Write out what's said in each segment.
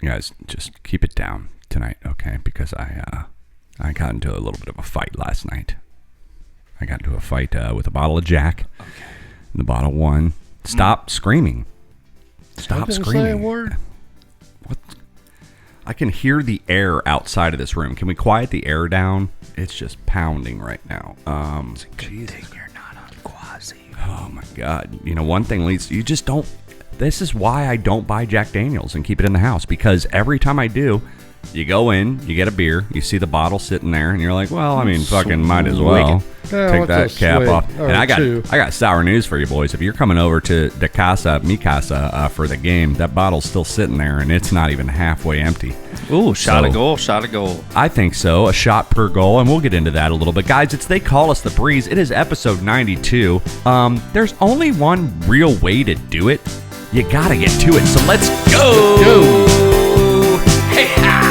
You guys, just keep it down tonight, okay? Because I got into a little bit of a fight last night. I got into a fight with a bottle of Jack. Okay. And the bottle won. Stop screaming. Stop screaming. Say a word. What? I can hear the air outside of this room. Can we quiet the air down? It's just pounding right now. It's a good thing you're not on Quasi. Oh my God. You know, one thing leads, you just don't, this is why I don't buy Jack Daniels and keep it in the house, because every time I do, you go in, you get a beer, you see the bottle sitting there, and you're like, well, I mean, fucking might as well take that cap off. And I got sour news for you boys. If you're coming over to Mi Casa for the game, that bottle's still sitting there, and it's not even halfway empty. Ooh, shot a goal. I think so. A shot per goal, and we'll get into that a little bit. Guys, They Call Us the Breeze. It is episode 92. There's only one real way to do it. You gotta get to it, so let's go! Hey-ha!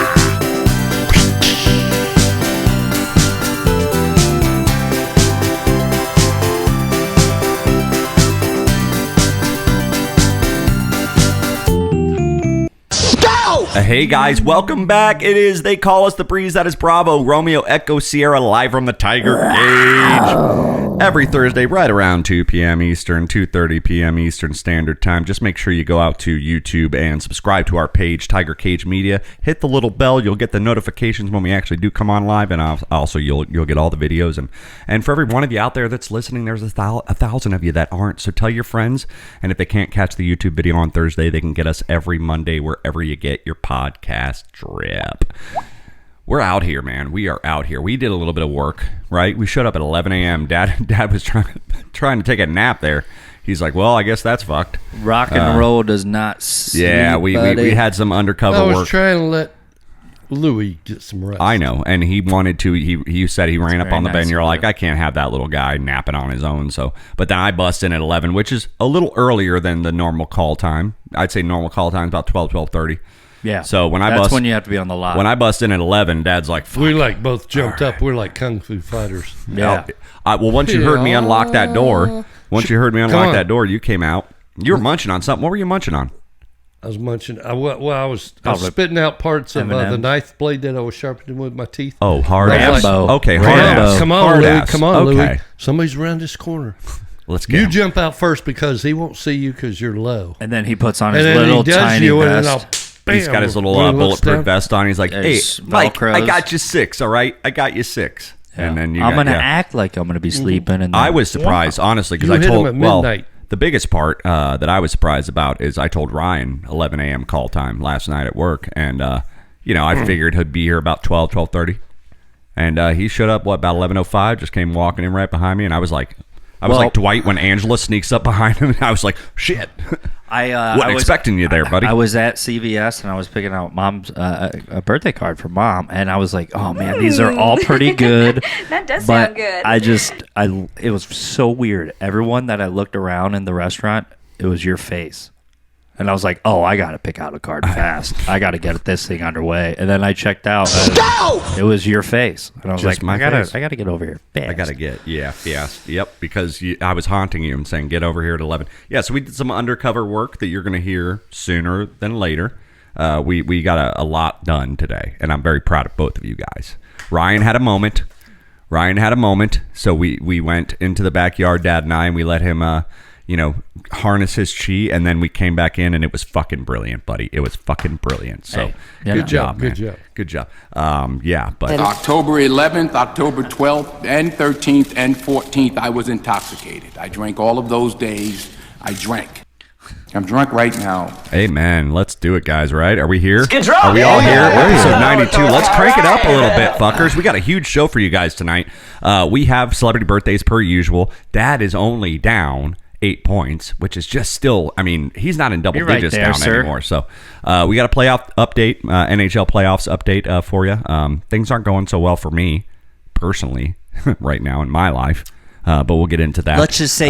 Hey guys, welcome back. It is They Call Us the Breeze. That is Bravo, Romeo, Echo, Sierra, live from the Tiger Cage. Every Thursday, right around 2 p.m. Eastern, 2:30 p.m. Eastern Standard Time. Just make sure you go out to YouTube and subscribe to our page, Tiger Cage Media. Hit the little bell. You'll get the notifications when we actually do come on live, and also you'll get all the videos. And for every one of you out there that's listening, there's a thousand of you that aren't. So tell your friends, and if they can't catch the YouTube video on Thursday, they can get us every Monday wherever you get your podcast drip. We're out here, man. We are out here. We did a little bit of work, right? We showed up at 11 a.m. Dad was trying to take a nap there. He's like, well, I guess that's fucked. Rock and roll does not sleep, yeah, we had some undercover work. I was trying to let Louis get some rest. I know, and he wanted to. He said he ran up on the bed, and you're like, I can't have that little guy napping on his own. So, but then I bust in at 11, which is a little earlier than the normal call time. I'd say normal call time is about 12:30. Yeah. So that's when you have to be on the lot. When I bust in at 11, Dad's like, fuck. We like both jumped up. We're like kung fu fighters. Yeah. Well, once you heard me unlock that door, you came out. You were munching on something. What were you munching on? I was munching. I was spitting out parts of the knife blade that I was sharpening with my teeth. Oh, hard ass. Okay, hard ass. Come on, Louis. Come on, Louis. Somebody's around this corner. Let's get him. Jump out first because he won't see you because you're low. And then he puts on his little tiny vest. He's got his little bulletproof vest on. He's like, hey, Mike, I got you 6, all right? I got you 6. Yeah. And then I'm going to act like I'm going to be sleeping. And I was surprised, honestly, because I told him at midnight. The biggest part that I was surprised about is I told Ryan 11 a.m. call time last night at work. And, I figured he'd be here about 12:30. And he showed up, about 11:05, just came walking in right behind me. And I was like Dwight when Angela sneaks up behind him. And I was like, shit. I wasn't expecting you there, buddy. I was at CVS and I was picking out Mom's a birthday card for Mom, and I was like, "Oh man, these are all pretty good." That does sound good. It was so weird. Everyone that I looked around in the restaurant, it was your face, and I was like, "Oh, I got to pick out a card fast. I got to get this thing underway." And then I checked out. It was your face, and I was just like, "I gotta get over here fast." I gotta get yep, because I was haunting you and saying, "Get over here at 11." Yeah, so we did some undercover work that you're gonna hear sooner than later. We got a lot done today, and I'm very proud of both of you guys. Ryan had a moment, so we went into the backyard, Dad and I, and we let him harness his chi, and then we came back in, and it was fucking brilliant, buddy. It was fucking brilliant. So good job. But October 11th, October 12th, and 13th, and 14th, I was intoxicated. I drank all of those days. I'm drunk right now. Amen. Let's do it, guys, right? Are we here? Are we all here? Episode 92. Let's crank it up a little bit, fuckers. We got a huge show for you guys tonight. We have celebrity birthdays per usual. Dad is only down 8 points, which is just still, he's not in double digits down anymore. So we got a playoff update, NHL playoffs update for you. Things aren't going so well for me personally right now in my life. But we'll get into that. Let's just say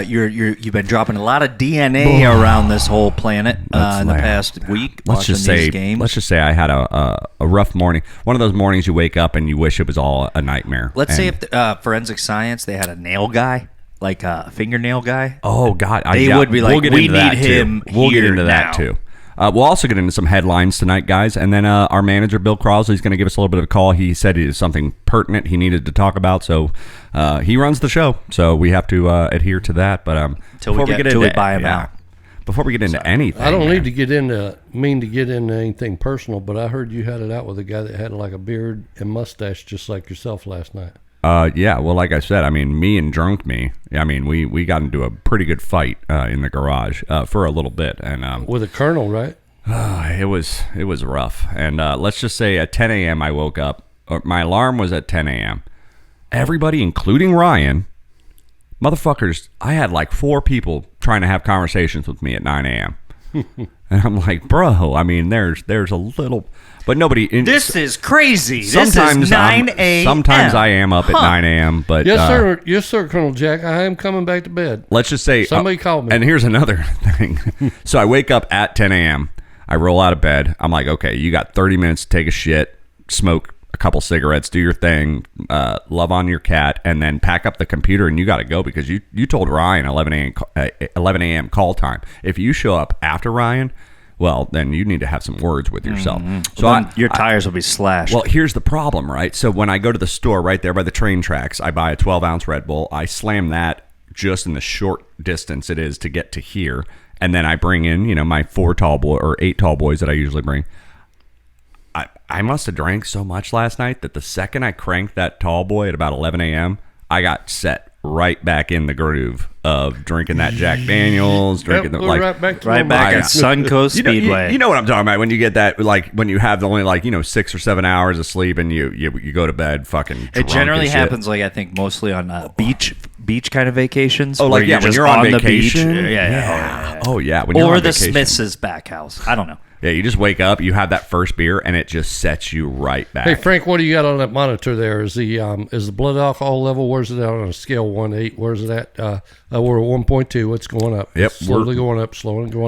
you've been dropping a lot of DNA around this whole planet in the past week. Let's just say I had a rough morning. One of those mornings you wake up and you wish it was all a nightmare. Let's say if forensic science, they had a nail guy, like a fingernail guy. Oh God, they would be like, we need him. We'll get into that too. We'll also get into some headlines tonight, guys. And then our manager, Bill Crosley, is going to give us a little bit of a call. He said it is something pertinent he needed to talk about. So he runs the show. So we have to adhere to that. But Until we buy him out. Before we get into anything. I don't need to get into anything personal, but I heard you had it out with a guy that had like a beard and mustache just like yourself last night. Yeah, well, like I said, I mean, me and drunk me, I mean, we got into a pretty good fight in the garage for a little bit. And with a colonel, right? It was rough. And let's just say at 10 a.m. I woke up. My alarm was at 10 a.m. Everybody, including Ryan, motherfuckers, I had like 4 people trying to have conversations with me at 9 a.m. And I'm like, bro, I mean, there's a little... But nobody... This is crazy. Sometimes this is 9 a.m. Sometimes I am up at 9 a.m., but... Yes, sir, Colonel Jack. I am coming back to bed. Let's just say... Somebody called me. And here's another thing. So I wake up at 10 a.m. I roll out of bed. I'm like, okay, you got 30 minutes to take a shit, smoke a couple cigarettes, do your thing, love on your cat, and then pack up the computer, and you got to go because you told Ryan 11 a.m. call time. If you show up after Ryan... Well, then you need to have some words with yourself. Mm-hmm. So your tires will be slashed. Well, here's the problem, right? So when I go to the store right there by the train tracks, I buy a 12-ounce Red Bull. I slam that just in the short distance it is to get to here. And then I bring in, my 4 tall boy or 8 tall boys that I usually bring. I must have drank so much last night that the second I cranked that tall boy at about 11 a.m., I got set right back in the groove of drinking that Jack Daniels, drinking right back at Suncoast Speedway. You know what I'm talking about when you get that, like when you have only 6 or 7 hours of sleep and you go to bed fucking. It generally happens I think mostly on beach kind of vacations. Oh, like when you're on vacation. The beach. Yeah. Oh yeah. When you're or on the vacation. Smiths' back house. I don't know. Yeah, you just wake up, you have that first beer, and it just sets you right back. Hey, Frank, what do you got on that monitor there? Is the blood alcohol level, where's it at on a scale 1 to 8? Where's it at? We're at 1.2. It's going up. Yep. Slowly going up.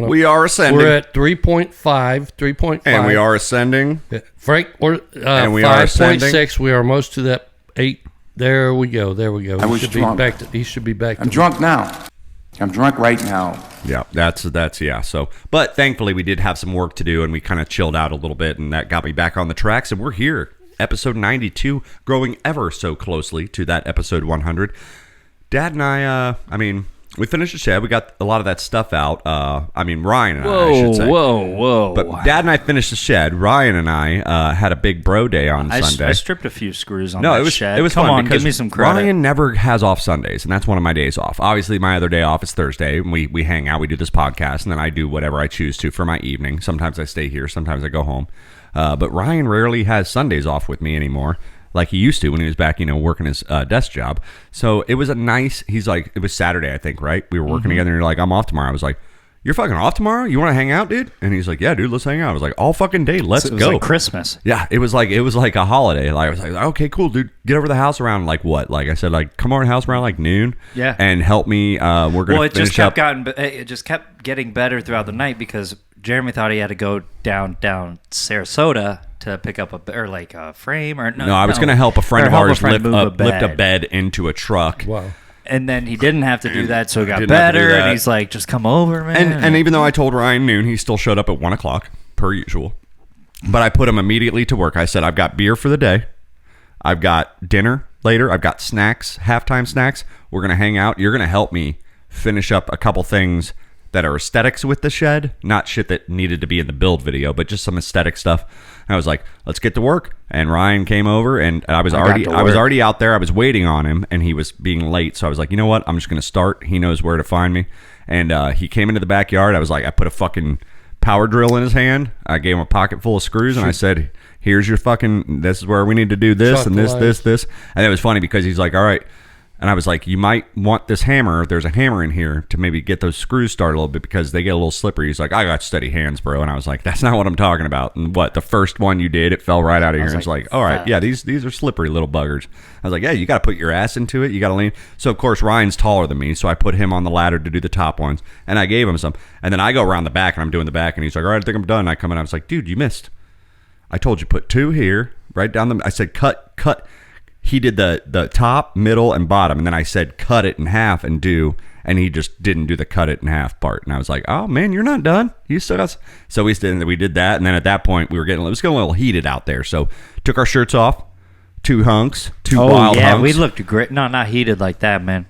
We are ascending. We're at 3.5. And we are ascending. Yeah. Frank, we're and we are ascending. 5.6. We are most to that 8. There we go. I was drunk. He should be back. I'm drunk now. I'm drunk right now. Yeah, that's yeah. So, but thankfully we did have some work to do, and we kind of chilled out a little bit, and that got me back on the tracks. And we're here, episode 92, growing ever so closely to that episode 100. Dad and I we finished the shed. We got a lot of that stuff out. Ryan and I should say. Whoa. But Dad and I finished the shed. Ryan and I had a big bro day on Sunday. I stripped a few screws on that shed. It was Come fun on, because give me some credit. Ryan never has off Sundays, and that's one of my days off. Obviously, my other day off is Thursday, and we hang out. We do this podcast, and then I do whatever I choose to for my evening. Sometimes I stay here. Sometimes I go home. But Ryan rarely has Sundays off with me anymore, like he used to when he was back, working his desk job. So it was he's like, it was Saturday, I think, right? We were working together, and you're like, I'm off tomorrow. I was like, you're fucking off tomorrow? You want to hang out, dude? And he's like, yeah, dude, let's hang out. I was like, all fucking day, let's go. It was like Christmas. Yeah, it was like a holiday. Like I was like, okay, cool, dude. Get over to the house around like what? Like I said, like come over to the house around like noon. Yeah. And help me. We're gonna finish up. It just kept getting better throughout the night because Jeremy thought he had to go down Sarasota to pick up a frame or no. I was going to help a friend of ours lift a a bed into a truck. Wow. And then he didn't have to do that, so it got better. And he's like, just come over, man. And even though I told Ryan noon, he still showed up at 1 o'clock, per usual. But I put him immediately to work. I said, I've got beer for the day. I've got dinner later. I've got snacks, halftime snacks. We're going to hang out. You're going to help me finish up a couple things that are aesthetics with the shed, not shit that needed to be in the build video, but just some aesthetic stuff. And I was like, let's get to work. And Ryan came over, and I was already out there. I was waiting on him, and he was being late. So I was like, you know what? I'm just going to start. He knows where to find me. And he came into the backyard. I was like, I put a fucking power drill in his hand. I gave him a pocket full of screws, and I said, here's your fucking, this is where we need to do this and this. And it was funny because he's like, all right. And I was like, you might want this hammer. There's a hammer in here to maybe get those screws started a little bit because they get a little slippery. He's like, I got steady hands, bro. And I was like, that's not what I'm talking about. And what, the first one you did, it fell right out of here. And it's like, all right, yeah, these are slippery little buggers. I was like, yeah, you got to put your ass into it. You got to lean. So, of course, Ryan's taller than me. So I put him on the ladder to do the top ones. And I gave him some. And then I go around the back and I'm doing the back. And he's like, all right, I think I'm done. And I come in. I was like, dude, you missed. I told you put 2 here, right down the. I said, cut. He did the top, middle, and bottom, and then I said cut it in half and do, and he just didn't do the cut it in half part. And I was like, oh man, you're not done. You still got. So we did that, and then at that point it was getting a little heated out there. So took our shirts off, two wild hunks. We looked great. No, not heated like that, man.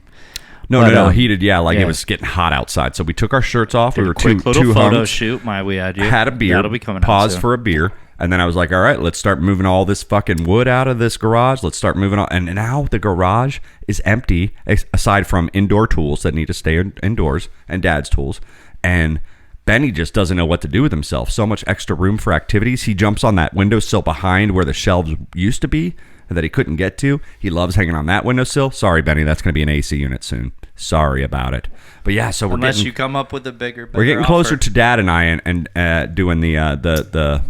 No, heated. Yeah, like it was getting hot outside. So we took our shirts off. We were two photo hunks. Shoot. We had you. Had a beer. That'll be coming Pause out soon. for a beer. And then I was like, all right, let's start moving all this fucking wood out of this garage. Let's start moving on. And now the garage is empty, aside from indoor tools that need to stay indoors and Dad's tools. And Benny just doesn't know what to do with himself. So much extra room for activities. He jumps on that windowsill behind where the shelves used to be that he couldn't get to. He loves hanging on that windowsill. Sorry, Benny, that's going to be an AC unit soon. Sorry about it. But yeah, so unless you come up with a better we're getting closer to Dad and I and doing the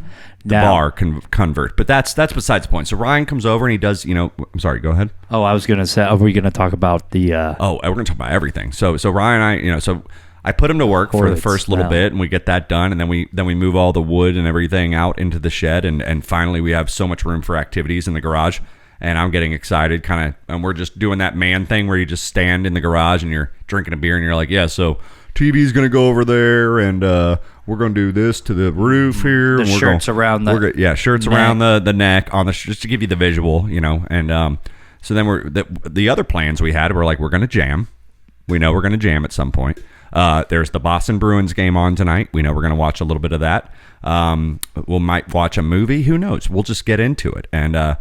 bar convert, but that's besides the point. So Ryan comes over and he does, I'm sorry, go ahead. Oh, I was gonna say, are we gonna talk about the? We're gonna talk about everything. So Ryan and I, so I put him to work for the first little bit, and we get that done, and then we move all the wood and everything out into the shed, and finally we have so much room for activities in the garage, and I'm getting excited, and we're just doing that man thing where you just stand in the garage and you're drinking a beer and you're like, yeah, so TV's gonna go over there, and we're gonna do this to the roof here. The and shirts around the shirts neck. around the neck on the just to give you the visual, and so then the other plans we had were like, we're gonna jam. We know we're gonna jam at some point. There's the Boston Bruins game on tonight. We know we're gonna watch a little bit of that. We might watch a movie. Who knows? We'll just get into it. And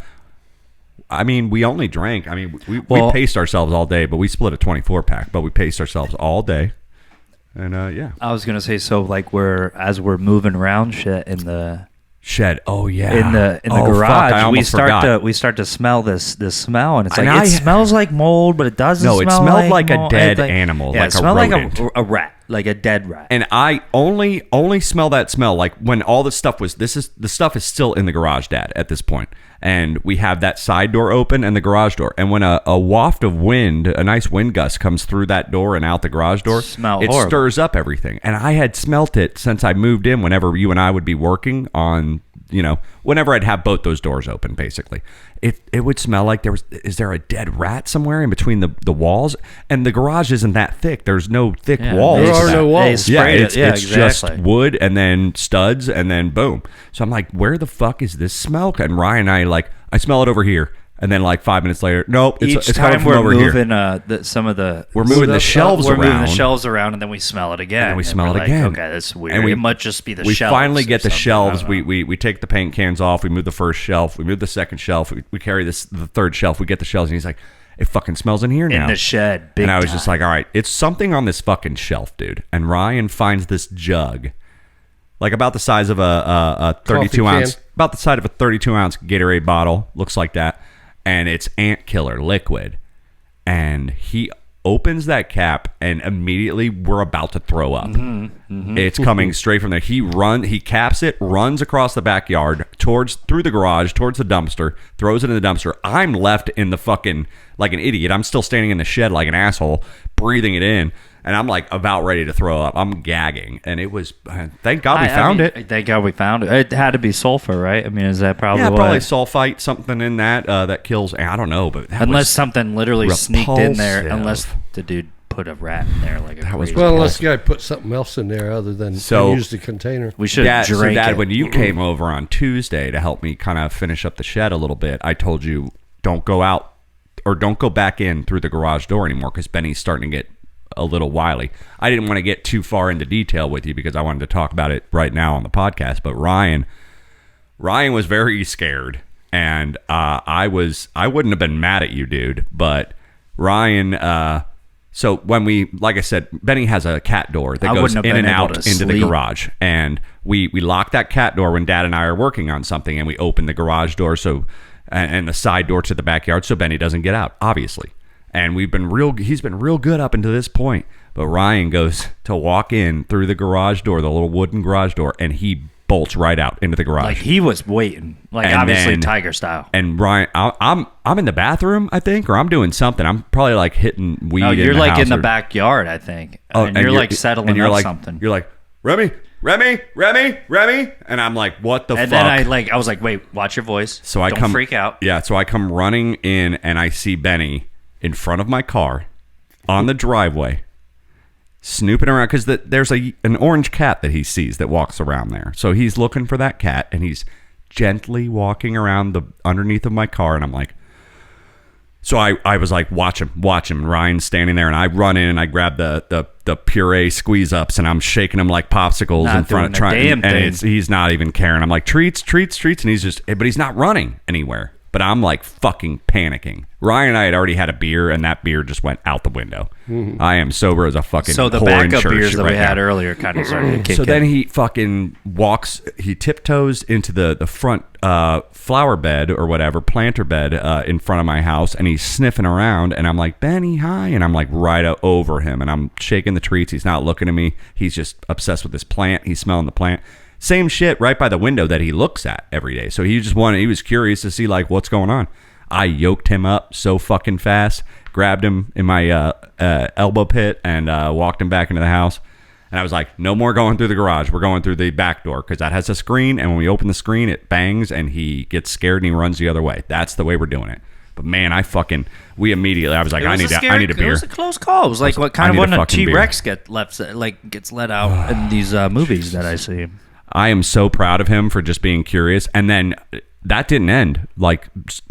we only drank. We paced ourselves all day, but we split a 24 pack. But we paced ourselves all day. And I was gonna say, so like as we're moving around shit in the shed. Oh yeah, in the garage, we start to smell this smell, and it's like it smells like mold, but it doesn't. No, it smell smelled like mold. a dead animal. Yeah, like it smelled a like a rat, like a dead rat. And I only smell that smell like when all the stuff was. The stuff is still in the garage, Dad, at this point. And we have that side door open and the garage door. And when a waft of wind, a nice wind gust comes through that door and out the garage door, it stirs up everything. And I had smelt it since I moved in whenever you and I would be working on, whenever I'd have both those doors open, basically. It would smell like is there a dead rat somewhere in between the walls? And the garage isn't that thick. There's no thick walls. There are no walls. It's just wood and then studs and then boom. So I'm like, where the fuck is this smell? And Ryan and I smell it over here. And then 5 minutes later, nope, it's coming from over here. We're moving the shelves around. We're moving the shelves around, and then we smell it again. And we smell it again. Okay, that's weird. It must just be the shelves. We finally get the shelves. We take the paint cans off. We move the first shelf. We move the second shelf. We carry the third shelf. We get the shelves, and he's like, it fucking smells in here now. In the shed, And I was just like, all right, it's something on this fucking shelf, dude. And Ryan finds this jug, like about the size of a 32 ounce, about the size of a 32 ounce Gatorade bottle. Looks like that. And it's ant killer liquid. And he opens that cap, and immediately we're about to throw up. It's coming straight from there. He caps it, runs across the backyard, through the garage, towards the dumpster, throws it in the dumpster. I'm left in the fucking, like an idiot. I'm still standing in the shed like an asshole, breathing it in. And I'm like about ready to throw up. I'm gagging. And it was, thank God we found it. Thank God we found it. It had to be sulfur, right? Is that probably what? Probably sulfite, something in that that kills. I don't know. But unless something literally sneaked in there, unless the dude put a rat in there like a crazy. Well, unless the guy put something else in there other than use the container. We should drink so Dad, it. when you came over on Tuesday to help me kind of finish up the shed a little bit, I told you don't go out or don't go back in through the garage door anymore because Benny's starting to get a little wily. I didn't want to get too far into detail with you because I wanted to talk about it right now on the podcast. But Ryan was very scared, and I wouldn't have been mad at you, dude. But Ryan, so when like I said, Benny has a cat door that goes in and out into the garage, and we lock that cat door when Dad and I are working on something, and we open the garage door and the side door to the backyard so Benny doesn't get out, obviously. And he's been real good up until this point. But Ryan goes to walk in through the garage door, the little wooden garage door, and he bolts right out into the garage. Like he was waiting, obviously Tiger style. And Ryan, I'm in the bathroom, I think, or I'm doing something. I'm probably like hitting weed. No, you're in the like house in the backyard, I think. And you're like settling up something. You're like, Remy. And I'm like, what the fuck? And then I was like, wait, watch your voice. So Don't freak out. Yeah, so I come running in and I see Benny in front of my car on the driveway snooping around because there's an orange cat that he sees that walks around there. So he's looking for that cat, and he's gently walking around the underneath of my car, and I'm like, so I was like, watch him. And Ryan's standing there, and I run in and I grab the puree squeeze ups, and I'm shaking him like popsicles Not in front of doing and he's not even caring. I'm like, treats, and he's not running anywhere. But I'm like fucking panicking. Ryan and I had already had a beer, and that beer just went out the window. Mm-hmm. I am sober as a fucking So the whore in backup church beers that right we had now. earlier kind of started to kick So in. then he fucking he tiptoes into the front flower bed or whatever, planter bed in front of my house, and he's sniffing around, and I'm like, Benny, hi. And I'm like right over him, and I'm shaking the treats. He's not looking at me. He's just obsessed with this plant. He's smelling the plant. Same shit right by the window that he looks at every day. So he was curious to see like what's going on. I yoked him up so fucking fast, grabbed him in my elbow pit, and walked him back into the house. And I was like, no more going through the garage. We're going through the back door because that has a screen. And when we open the screen, it bangs, and he gets scared and he runs the other way. That's the way we're doing it. But man, I was like, I need a beer. It was a close call. It was like what kind of when a T-Rex gets let out in these movies that I see. I am so proud of him for just being curious. And then that didn't end. Like,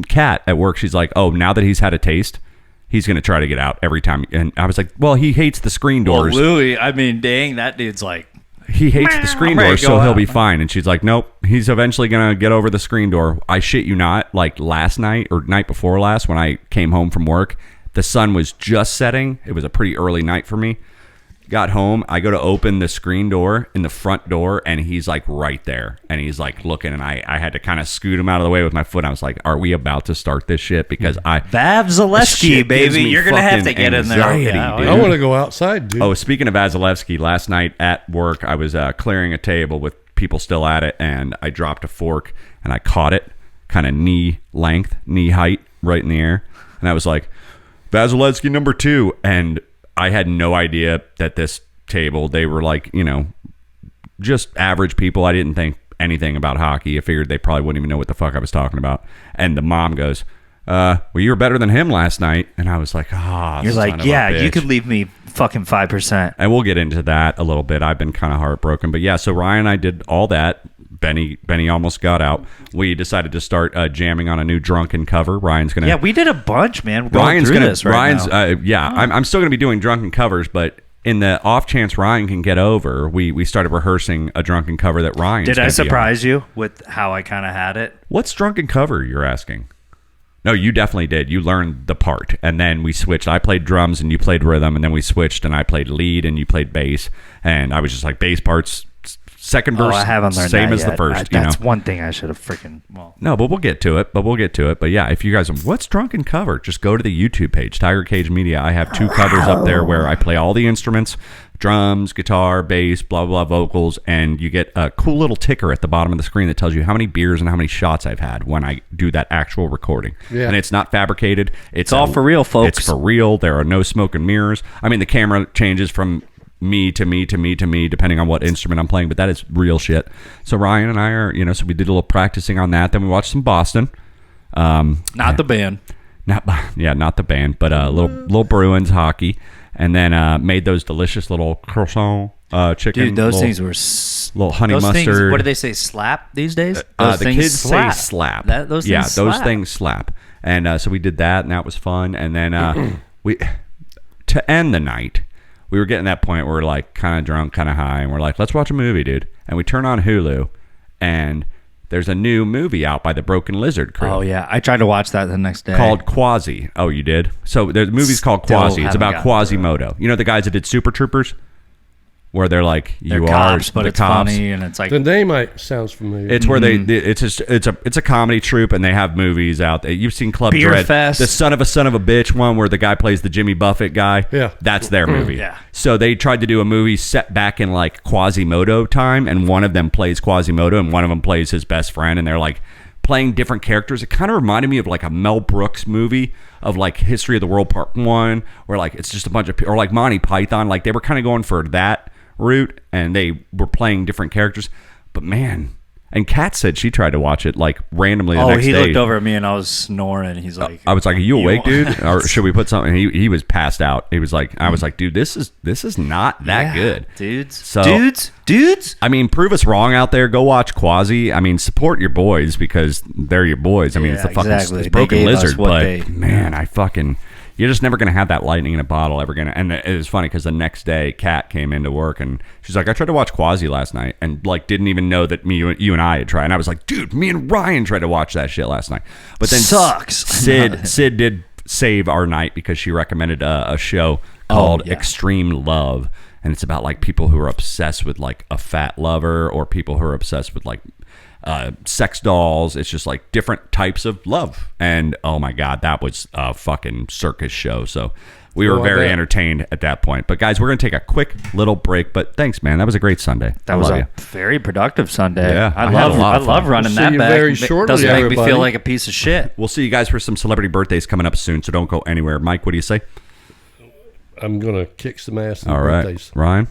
Kat at work, she's like, oh, now that he's had a taste, he's going to try to get out every time. And I was like, well, he hates the screen doors. Well, Louie, I mean, dang, that dude's like... He hates the screen doors, so he'll be fine. And she's like, nope, he's eventually going to get over the screen door. I shit you not, like last night or night before last when I came home from work, the sun was just setting. It was a pretty early night for me. Got home, I go to open the screen door in the front door, and he's like right there, and he's like looking, and I had to kind of scoot him out of the way with my foot. I was like, are we about to start this shit? Because Vav Zalewski, baby, you're gonna have to get in there. I want to go outside, dude. Oh, speaking of Vasilevsky, last night at work, I was clearing a table with people still at it, and I dropped a fork, and I caught it kind of knee height, right in the air, and I was like, Vasilevsky number 2, and I had no idea that this table, they were like, just average people. I didn't think anything about hockey. I figured they probably wouldn't even know what the fuck I was talking about. And the mom goes, well, you were better than him last night. And I was like, you're like, yeah, you could leave me fucking 5%. And we'll get into that a little bit. I've been kind of heartbroken. But yeah, so Ryan and I did all that. Benny almost got out. We decided to start jamming on a new drunken cover. Ryan's gonna. Yeah, we did a bunch, man. We're going through this right now. I'm still gonna be doing drunken covers, but in the off chance Ryan can get over, we started rehearsing a drunken cover that Ryan. Did I surprise you with how I kind of had it? What's drunken cover? You're asking. No, you definitely did. You learned the part, and then we switched. I played drums, and you played rhythm, and then we switched, and I played lead, and you played bass, and I was just like bass parts. Second verse, I haven't learned same that as yet. the first. That's one thing I should have freaking. No, but we'll get to it. But yeah, if you guys, what's drunken cover? Just go to the YouTube page, Tiger Cage Media. I have 2 covers up there where I play all the instruments, drums, guitar, bass, blah blah, vocals, and you get a cool little ticker at the bottom of the screen that tells you how many beers and how many shots I've had when I do that actual recording. Yeah. And it's not fabricated. It's all for real, folks. It's for real. There are no smoke and mirrors. I mean, the camera changes from me to me, depending on what instrument I'm playing, but that is real shit. So Ryan and I are, so we did a little practicing on that. Then we watched some Boston. Not the band. Not the band, but little Bruins hockey, and then made those delicious little croissant chicken. Dude, those things were little honey mustard. Things, what do they say? Slap these days? The kids say slap. Those things slap. And so we did that, and that was fun. And then we to end the night. We were getting to that point where we're like kind of drunk, kind of high, and we're like, let's watch a movie, dude. And we turn on Hulu, and there's a new movie out by the Broken Lizard crew. Oh, yeah. I tried to watch that the next day. Called Quasi. Oh, you did? So the movie's called Quasi. It's about Quasimodo. You know the guys that did Super Troopers? Where they're like, they're you cops, are but the it's cops. funny, and it's like the name sounds familiar. It's where it's a comedy troupe, and they have movies out there. You've seen Club Beer Dread, Fest. the son of a bitch one where the guy plays the Jimmy Buffett guy. Yeah, that's their movie. Yeah. So they tried to do a movie set back in like Quasimodo time, and one of them plays Quasimodo, and one of them plays his best friend, and they're like playing different characters. It kind of reminded me of like a Mel Brooks movie of like History of the World Part 1, where like it's just a bunch of, or like Monty Python. Like they were kind of going for that route, and they were playing different characters. But man, And Kat said she tried to watch it like randomly the next he day. looked over at me and I was snoring. He's like, I was like, "Are you awake, dude? Or should we put something?" He was passed out. He was like, "I was like, dude, this is not that good, dudes. So, dudes. I mean, prove us wrong out there. Go watch Quasi. I mean, support your boys because they're your boys. I mean, it's the fucking exactly. it's Broken They gave us Lizard, what but they- man, you're just never gonna have that lightning in a bottle ever gonna. And it was funny because the next day, Kat came into work and she's like, "I tried to watch Quasi last night and like didn't even know that you and I had tried." And I was like, "Dude, me and Ryan tried to watch that shit last night." But then Sucks. Sid did save our night because she recommended a show called Extreme Love, and it's about like people who are obsessed with like a fat lover or people who are obsessed with like sex dolls. It's just like different types of love, and oh my god, that was a fucking circus show. So we were very entertained at that point. But guys, we're gonna take a quick little break, but thanks, man. That was a great Sunday. That was a very productive Sunday. Yeah, I I had a lot of love fun. running We'll that see you back. very It shortly, doesn't make me everybody. feel like a piece of shit. We'll see you guys for some celebrity birthdays coming up soon, so don't go anywhere. Mike, what do you say? I'm gonna kick some ass in All the right, birthdays. Ryan.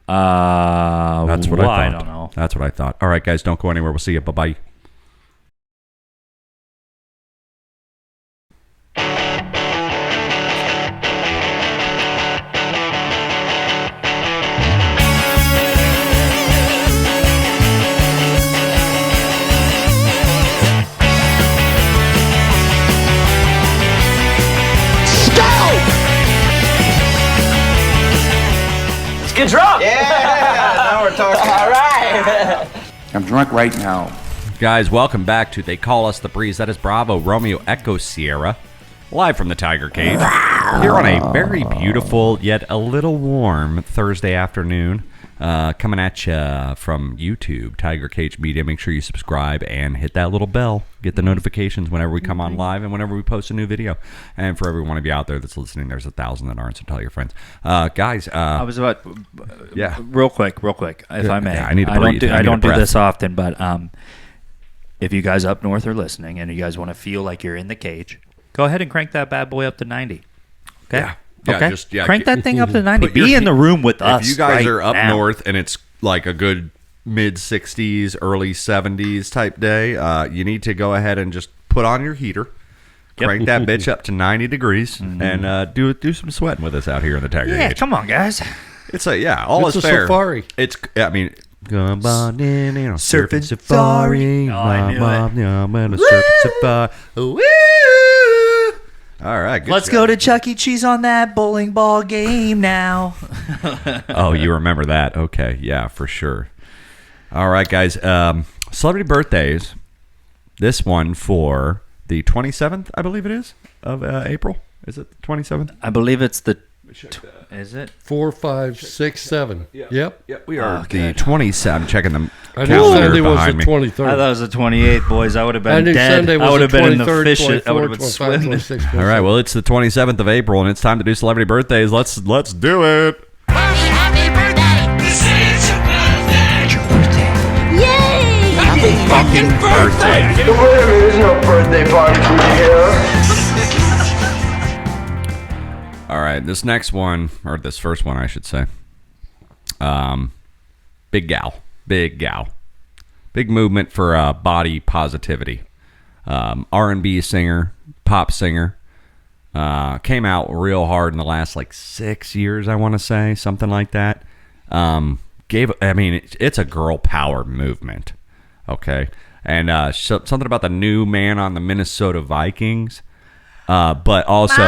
That's what I thought. I don't know. That's what I thought. All right, guys, don't go anywhere. We'll see you. Bye bye. Let's get drunk. Yeah, now we're talking. All right. I'm drunk right now. Guys, welcome back to They Call Us the Breeze. That is Bravo, Romeo, Echo, Sierra, live from the Tiger Cage, here on a very beautiful yet a little warm Thursday afternoon, coming at you from YouTube, Tiger Cage Media. Make sure you subscribe and hit that little bell. Get the notifications whenever we come on live and whenever we post a new video. And for every one of you out there that's listening, there's 1,000 that aren't, so tell your friends. Guys, I was about, yeah. real quick, if I may. Yeah, I need to I don't breathe. do, I I need don't a do breath. this often, but if you guys up north are listening and you guys want to feel like you're in the cage, go ahead and crank that bad boy up to 90. Okay. Yeah. Yeah, okay. just- yeah, crank that thing up to 90. Put your Be in feet- the room with us. If you guys right are up now. north and it's like a good mid 60s, early 70s type day, you need to go ahead and just put on your heater, crank that bitch up to 90 degrees, and do some sweating with us out here in the Tiger Yeah, Cage. come on, guys. It's all It's is a fair. safari. It's, I mean, come on in, Surfing safari. Oh, I knew it. Surfing safari. Woo! All right, good Let's job. go to Chuck E. Cheese on that bowling ball game now. Oh, you remember that? Okay, yeah, for sure. All right, guys. Celebrity birthdays. This one for the 27th, I believe it is, of April. Is it the 27th? I believe it's the. Is it? 4, 5, 6, 7. Yep. Yep, we are the 27th. I'm checking the I knew calendar Sunday was behind the me. 23rd. I thought it was the 28th, boys. I would have I been knew dead. Sunday was I would the have been in the 23rd, fish. 24, I would have been 25, swimming. 26, All right, well, it's the 27th of April, and it's time to do celebrity birthdays. Let's do it. Happy birthday! This is your birthday! It's your birthday! Yay! Happy fucking birthday! There's no birthday party for you here. All right, this next one, or this first one, I should say. Big gal. Big movement for body positivity. R&B singer, pop singer. Came out real hard in the last 6 years, I want to say, something like that. It's a girl power movement, okay? And something about the new man on the Minnesota Vikings. But also,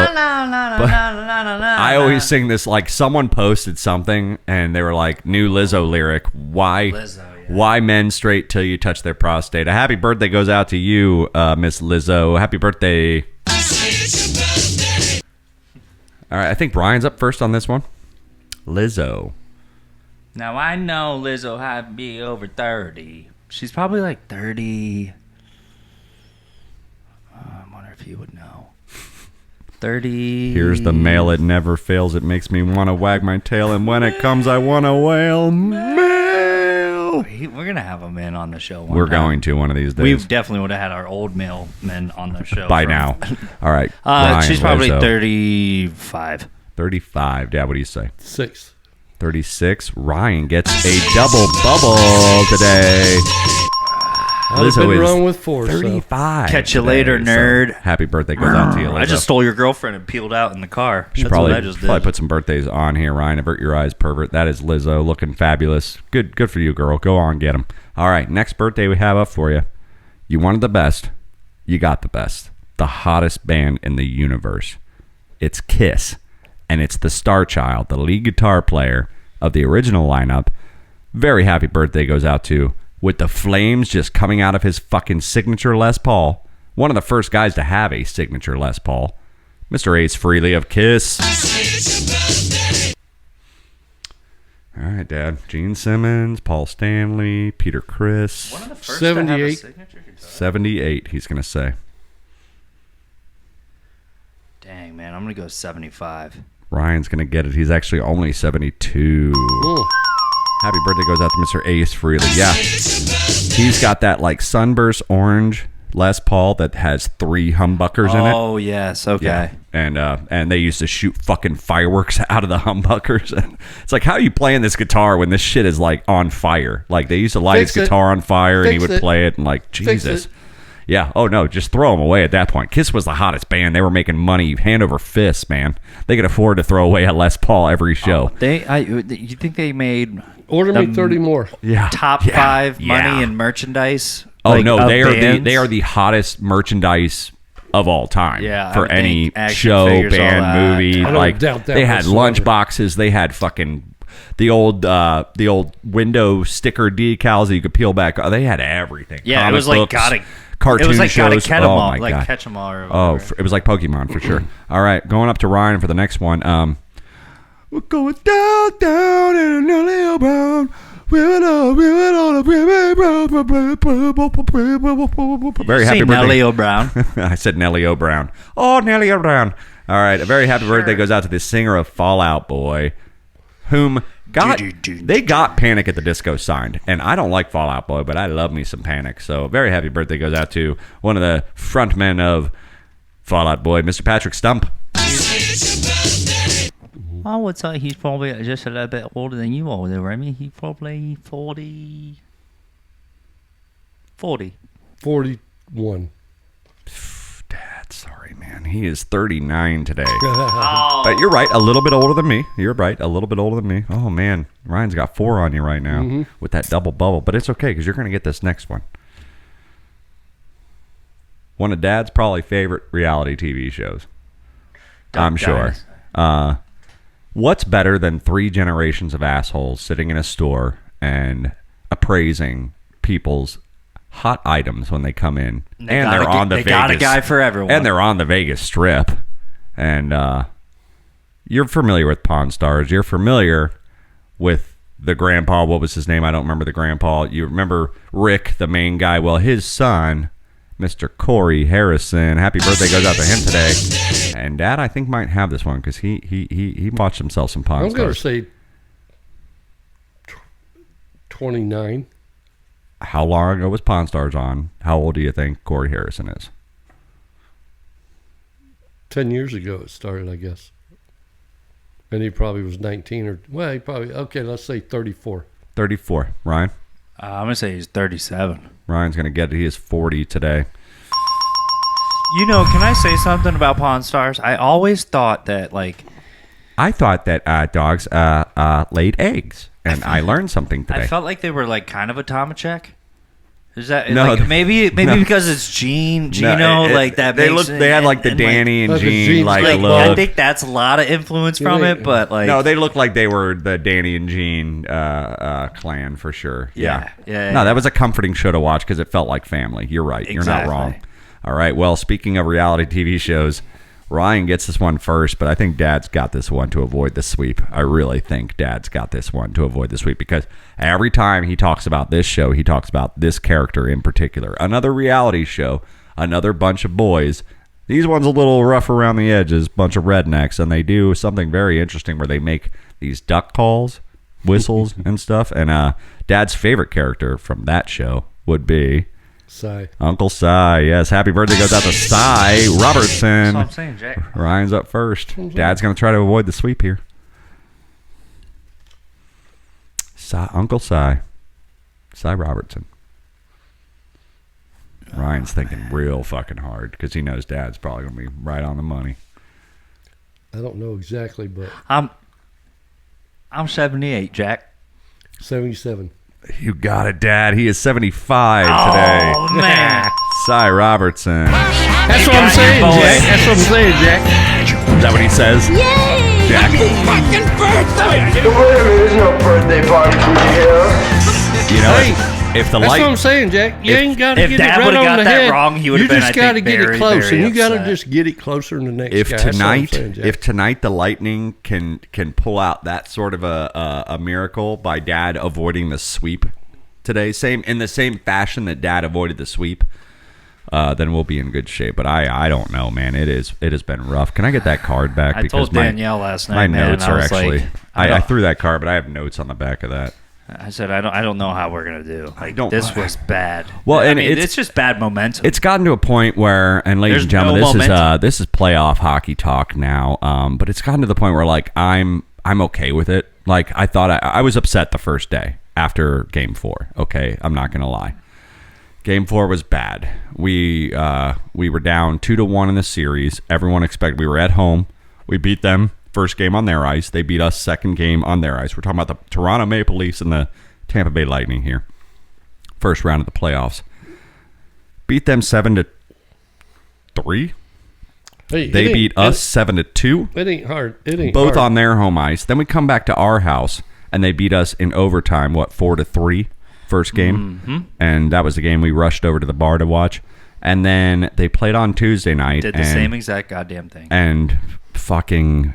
I always sing this, someone posted something and they were like, new Lizzo lyric, why men straight till you touch their prostate. A happy birthday goes out to you, Miss Lizzo. Happy birthday. All right, I think Brian's up first on this one. Lizzo. Now, I know Lizzo had to be over 30. She's probably 30. I wonder if you would know. 30. Here's the mail, it never fails. It makes me want to wag my tail, and when it comes, I want to wail. Mail. We're going to have him in on the show one We're time. going to one of these days. We definitely would have had our old mailmen on the show. By from- now. All right. Brian, she's probably Lizzo. 35. 35. Dad, what do you say? 6. 36. Ryan gets a double bubble today. I've been wrong with 4. 35. Catch you later, nerd. Happy birthday goes out to you, Lizzo. I just stole your girlfriend and peeled out in the car. Should That's probably, what I just did. probably put some birthdays on here, Ryan. Avert your eyes, pervert. That is Lizzo, looking fabulous. Good for you, girl. Go on, get him. All right, next birthday we have up for you. You wanted the best. You got the best. The hottest band in the universe. It's Kiss, and it's the star child, the lead guitar player of the original lineup. Very happy birthday goes out to, with the flames just coming out of his fucking signature Les Paul. One of the first guys to have a signature Les Paul. Mr. Ace Frehley of Kiss. All right, Dad. Gene Simmons, Paul Stanley, Peter Criss. One of the first 78. to have a signature guitar. 78, he's going to say. Dang, man. I'm going to go 75. Ryan's going to get it. He's actually only 72. Ooh. Happy birthday goes out to Mr. Ace Frehley. Yeah. He's got that like sunburst orange Les Paul that has 3 humbuckers in it. Oh, yes. Okay. Yeah. And they used to shoot fucking fireworks out of the humbuckers. It's like, how are you playing this guitar when this shit is like on fire? Like they used to light his guitar on fire and he would play it and like, Jesus. Yeah. Oh no, just throw them away at that point. Kiss was the hottest band. They were making money hand over fist, man. They could afford to throw away a Les Paul every show. You think they made Order me 30 more. Yeah. top 5 money in merchandise? Oh like, no, of they are bands? the hottest merchandise of all time. Yeah, for I would any think action show, figures, all band, that. movie. I don't Like doubt that they had whatsoever. lunch boxes. They had fucking the old window sticker decals that you could peel back. Oh, they had everything. Yeah, Comic it was like books, cartoon cartoon It was like shows. gotta catch 'em Oh all, my like God. catch 'em all. Or Oh, whatever. it was like Pokemon for sure. All right, going up to Ryan for the next one. We're going down in a Nelly Brown. Very happy See birthday. Nelly O'Brown. I said Nelly O'Brown. Oh, Nelly O'Brown. All right, a very happy birthday goes out to the singer of Fall Out Boy, whom they got Panic at the Disco signed. And I don't like Fall Out Boy, but I love me some Panic. So a very happy birthday goes out to one of the frontmen of Fall Out Boy, Mr. Patrick Stump. I would say he's probably just a little bit older than you are, Remy. He's probably 40. 41. Dad, sorry, man. He is 39 today. But you're right, a little bit older than me. You're right, a little bit older than me. Oh, man. Ryan's got 4 on you right now with that double bubble. But it's okay, because you're going to get this next one. One of Dad's probably favorite reality TV shows. I'm sure. What's better than 3 generations of assholes sitting in a store and appraising people's hot items when they come in? They got a guy for everyone. And they're on the Vegas Strip. And you're familiar with Pawn Stars. You're familiar with the grandpa. What was his name? I don't remember the grandpa. You remember Rick, the main guy. Well, his son, Mr. Corey Harrison. Happy birthday goes out to him today. And Dad, I think, might have this one because he watched himself some Pawn I'm going to Stars. say 29. How long ago was Pawn Stars on? How old do you think Corey Harrison is? 10 years ago it started, I guess. And he probably was 19 or, well, he probably, okay, let's say 34. 34. Ryan? I'm going to say he's 37. Ryan's going to get it. He is 40 today. You know, can I say something about Pawn Stars? I always thought that, like... I thought that dogs laid eggs, and I learned something today. I felt like they were, like, kind of a Tomachek. Is that... No, like, maybe no. because it's Gino, No, like, that they makes look. They had, like, the Danny and Like the Gene, Gene's like, like, look. I think that's a lot of influence from it, but, like... No, they looked like they were the Danny and Gene clan for sure. Yeah. No, that was a comforting show to watch because it felt like family. You're right. You're not wrong. All right. Well, speaking of reality TV shows, Ryan gets this one first, but I think Dad's got this one to avoid the sweep. I really think Dad's got this one to avoid the sweep because every time he talks about this show, he talks about this character in particular. Another reality show, another bunch of boys. These ones a little rough around the edges, bunch of rednecks, and they do something very interesting where they make these duck calls, whistles, and stuff. And Dad's favorite character from that show would be Cy. Uncle Cy. Yes, happy birthday goes out to Cy Robertson. That's what I'm saying, Jack. Ryan's up first. Dad's going to try to avoid the sweep here. Uncle Cy Robertson. Ryan's thinking real fucking hard because he knows Dad's probably going to be right on the money. I don't know exactly, but I'm 78, Jack. 77. You got it, Dad. He is 75 today. Oh man. Cy Robertson. That's what I'm saying, Jack. That's what I'm saying, Jack. Is that what he says? Yay! Jack. Fucking birthday! There's no birthday party for you. You know, Hey, if the that's light... what I'm saying, Jack. You ain't got to if get it Dad right would've on got the that head. wrong, he would've You been, just I got to think, get very, it close, very and you got to upset. just get it closer than the next If guy. That's what I'm tonight, saying, Jack. if tonight the Lightning can pull out that sort of a miracle by Dad avoiding the sweep today, in the same fashion that Dad avoided the sweep, then we'll be in good shape. But I don't know, man. It has been rough. Can I get that card back? I told Danielle last night, my man, notes I are was actually. like, I threw that card, but I have notes on the back of that. I said I don't know how we're gonna do. Like, don't- this was bad. Well, I and mean, it's- it's just bad momentum. It's gotten to a point where, and ladies There's and gentlemen, no momentum. this is playoff hockey talk now. But it's gotten to the point where like I'm okay with it. Like I thought I was upset the first day after Game 4. Okay, I'm not gonna lie. Game 4 was bad. We were down 2-1 in the series. Everyone expected we were at home. We beat them first game on their ice. They beat us second game on their ice. We're talking about the Toronto Maple Leafs and the Tampa Bay Lightning here. First round of the playoffs. Beat them 7-3. Hey, They beat us 7-2. It ain't hard. It ain't Both hard. on their home ice. Then we come back to our house and they beat us in overtime. 4-3 first game, and that was the game we rushed over to the bar to watch. And then they played on Tuesday night. Did the same exact goddamn thing. And fucking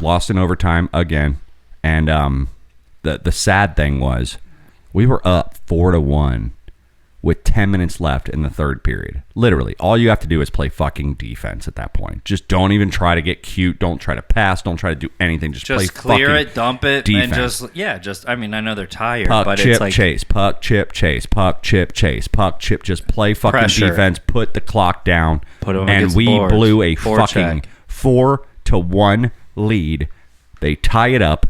lost in overtime again. And the sad thing was we were up 4-1 with 10 minutes left in the third period. Literally, all you have to do is play fucking defense at that point. Just don't even try to get cute. Don't try to pass. Don't try to do anything. Just play clear fucking it, dump it, defense. and just I mean, I know they're tired, Puck, but chip, it's like chase. Puck, chip, chase. Puck, chip, chase. Puck, chip. Just play fucking Pressure. defense. Put the clock down. Put 'em and against we boards. blew a Forecheck. fucking 4-1 lead. They tie it up.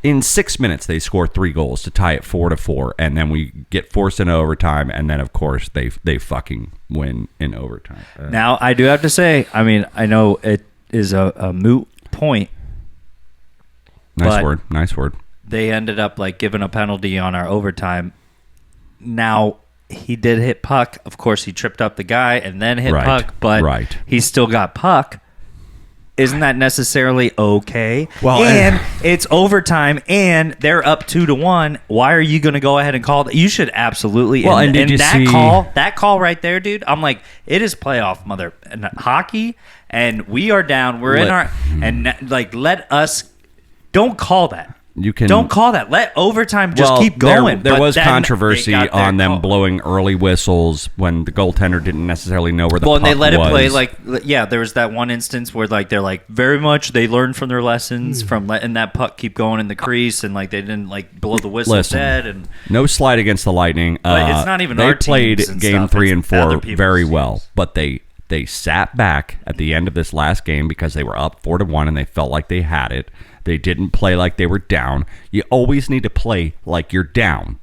In 6 minutes, they score 3 goals to tie it 4-4, and then we get forced into overtime, and then of course they fucking win in overtime. Now, I do have to say, I mean, I know it is a moot point. Nice but word. They ended up like giving a penalty on our overtime. Now, he did hit puck. Of course, he tripped up the guy and then hit Right, puck, but right. he still got puck. Isn't that necessarily okay? Well, and it's overtime, and they're up 2-1. Why are you going to go ahead and call that? You should absolutely. Well, and did you that see- that call right there, dude? I'm like, it is playoff hockey, and we are down. We're in our let us. Don't call that. You can Don't call that. Let overtime just keep going. There But was then controversy they got their on them call. blowing early whistles when the goaltender didn't necessarily know where the Well, puck and they let was. it play there was that one instance where like they're like very much they learned from their lessons from letting that puck keep going in the crease and like they didn't like blow the whistle Listen, dead and no slide against the Lightning. But it's not even they our played teams and game stuff, 3 it's and 4 other people's very teams. well, but they sat back at the end of this last game because they were up 4-1 and they felt like they had it. They didn't play like they were down. You always need to play like you're down.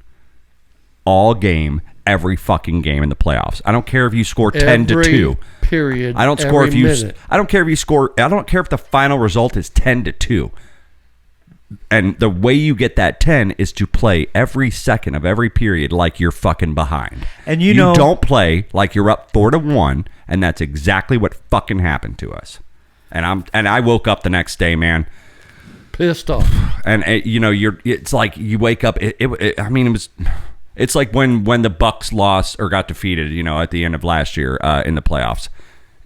All game, every fucking game in the playoffs. I don't care if you score 10-2. Period. I don't score if you. minute. I don't care if you score. I don't care if the final result is 10-2. And the way you get that 10 is to play every second of every period like you're fucking behind. And you know- don't play like you're up 4-1, and that's exactly what fucking happened to us. And I woke up the next day, man. Pissed off. And it's like you wake up. It's like when the Bucks lost or got defeated, at the end of last year in the playoffs.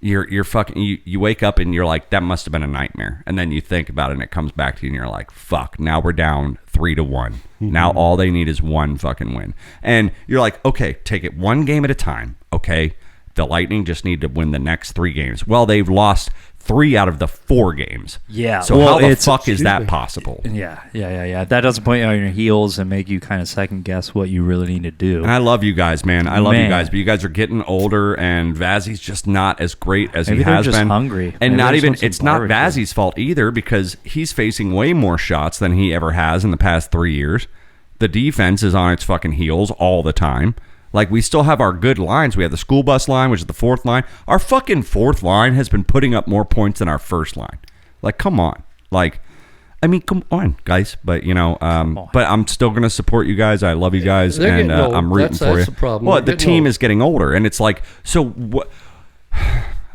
You're fucking. You wake up and you're like, that must have been a nightmare. And then you think about it and it comes back to you and you're like, fuck. Now we're down 3-1. Mm-hmm. Now all they need is one fucking win. And you're like, okay, take it one game at a time. Okay, the Lightning just need to win the next 3 games. Well, they've lost 3 out of the 4 games. Yeah, So well, how the it's- fuck is that possible? Yeah. That doesn't put you on your heels and make you kind of second guess what you really need to do. And I love you guys, man. I love you Man. guys, but you guys are getting older, and Vazzy's just not as great as Maybe he they're has just been. hungry. And Maybe not they just even want some it's not barbecue. Vazzy's fault either because he's facing way more shots than he ever has in the past 3 years. The defense is on its fucking heels all the time. Like, we still have our good lines. We have the school bus line, which is the fourth line. Our fucking fourth line has been putting up more points than our first line. Like, come on. Like, I mean, come on, guys. But, but I'm still going to support you guys. I love you guys, They're and getting old. I'm rooting for you. That's the problem. Well, They're the getting team old. is getting older, and it's like, so what?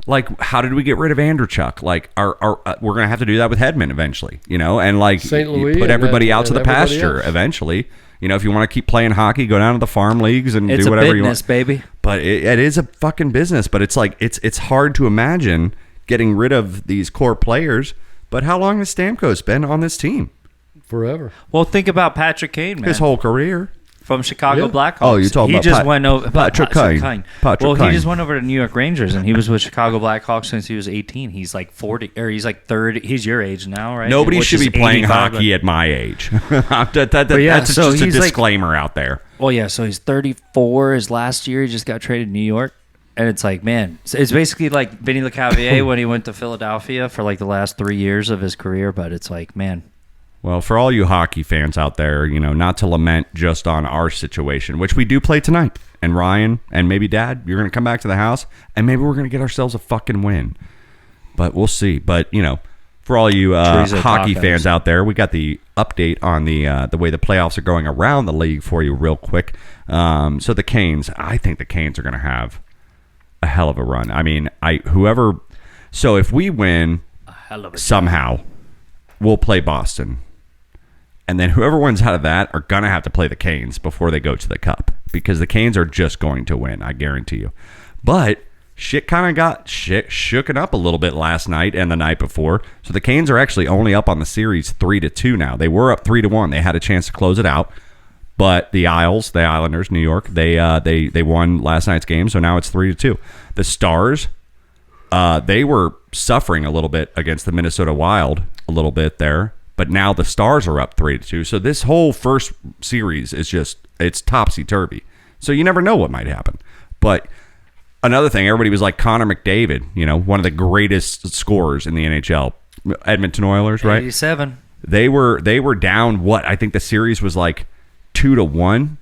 Like, how did we get rid of Andrechuk? Like, we're going to have to do that with Hedman eventually, and like St. you Louis put and everybody then- out to and the everybody pasture else. eventually. If you want to keep playing hockey, go down to the farm leagues and It's do a whatever you business, want. baby. But it is a fucking business. But it's like it's hard to imagine getting rid of these core players. But how long has Stamkos been on this team? Forever. Well, think about Patrick Kane, man. His whole career. From Chicago Yeah. Blackhawks. Oh, you're talking he about just went over Patrick Kane. Patrick Well, Kane. he just went over to New York Rangers, and he was with Chicago Blackhawks since he was 18. He's like 40, or he's like 30. He's your age now, right? Nobody Which should is be playing 85, hockey at my age. yeah, That's so just a he's like- disclaimer out there. Well, yeah, so he's 34. His last year, he just got traded to New York. And it's like, man, it's basically like Vinny LeCavier when he went to Philadelphia for like the last 3 years of his career. But it's like, man, Well, for all you hockey fans out there, not to lament just on our situation, which we do play tonight. And Ryan and maybe Dad, you're going to come back to the house, and maybe we're going to get ourselves a fucking win. But we'll see. But, for all you Chorizo hockey tacos. fans out there, we got the update on the way the playoffs are going around the league for you real quick. So the Canes, I think the Canes are going to have a hell of a run. I mean, so if we win hell of a somehow, we'll play Boston. And then whoever wins out of that are going to have to play the Canes before they go to the Cup, because the Canes are just going to win, I guarantee you. But shit kind of got shooken up a little bit last night and the night before. So the Canes are actually only up on the series 3-2 now. They were up 3-1. They had a chance to close it out. But the Islanders, New York, they won last night's game, so now it's 3-2. The Stars, they were suffering a little bit against the Minnesota Wild a little bit there, but now the Stars are up 3-2. So this whole first series is it's topsy-turvy. So you never know what might happen. But another thing, everybody was like Connor McDavid, one of the greatest scorers in the NHL. Edmonton Oilers, right? 87. They were down what? I think the series was like 2-1,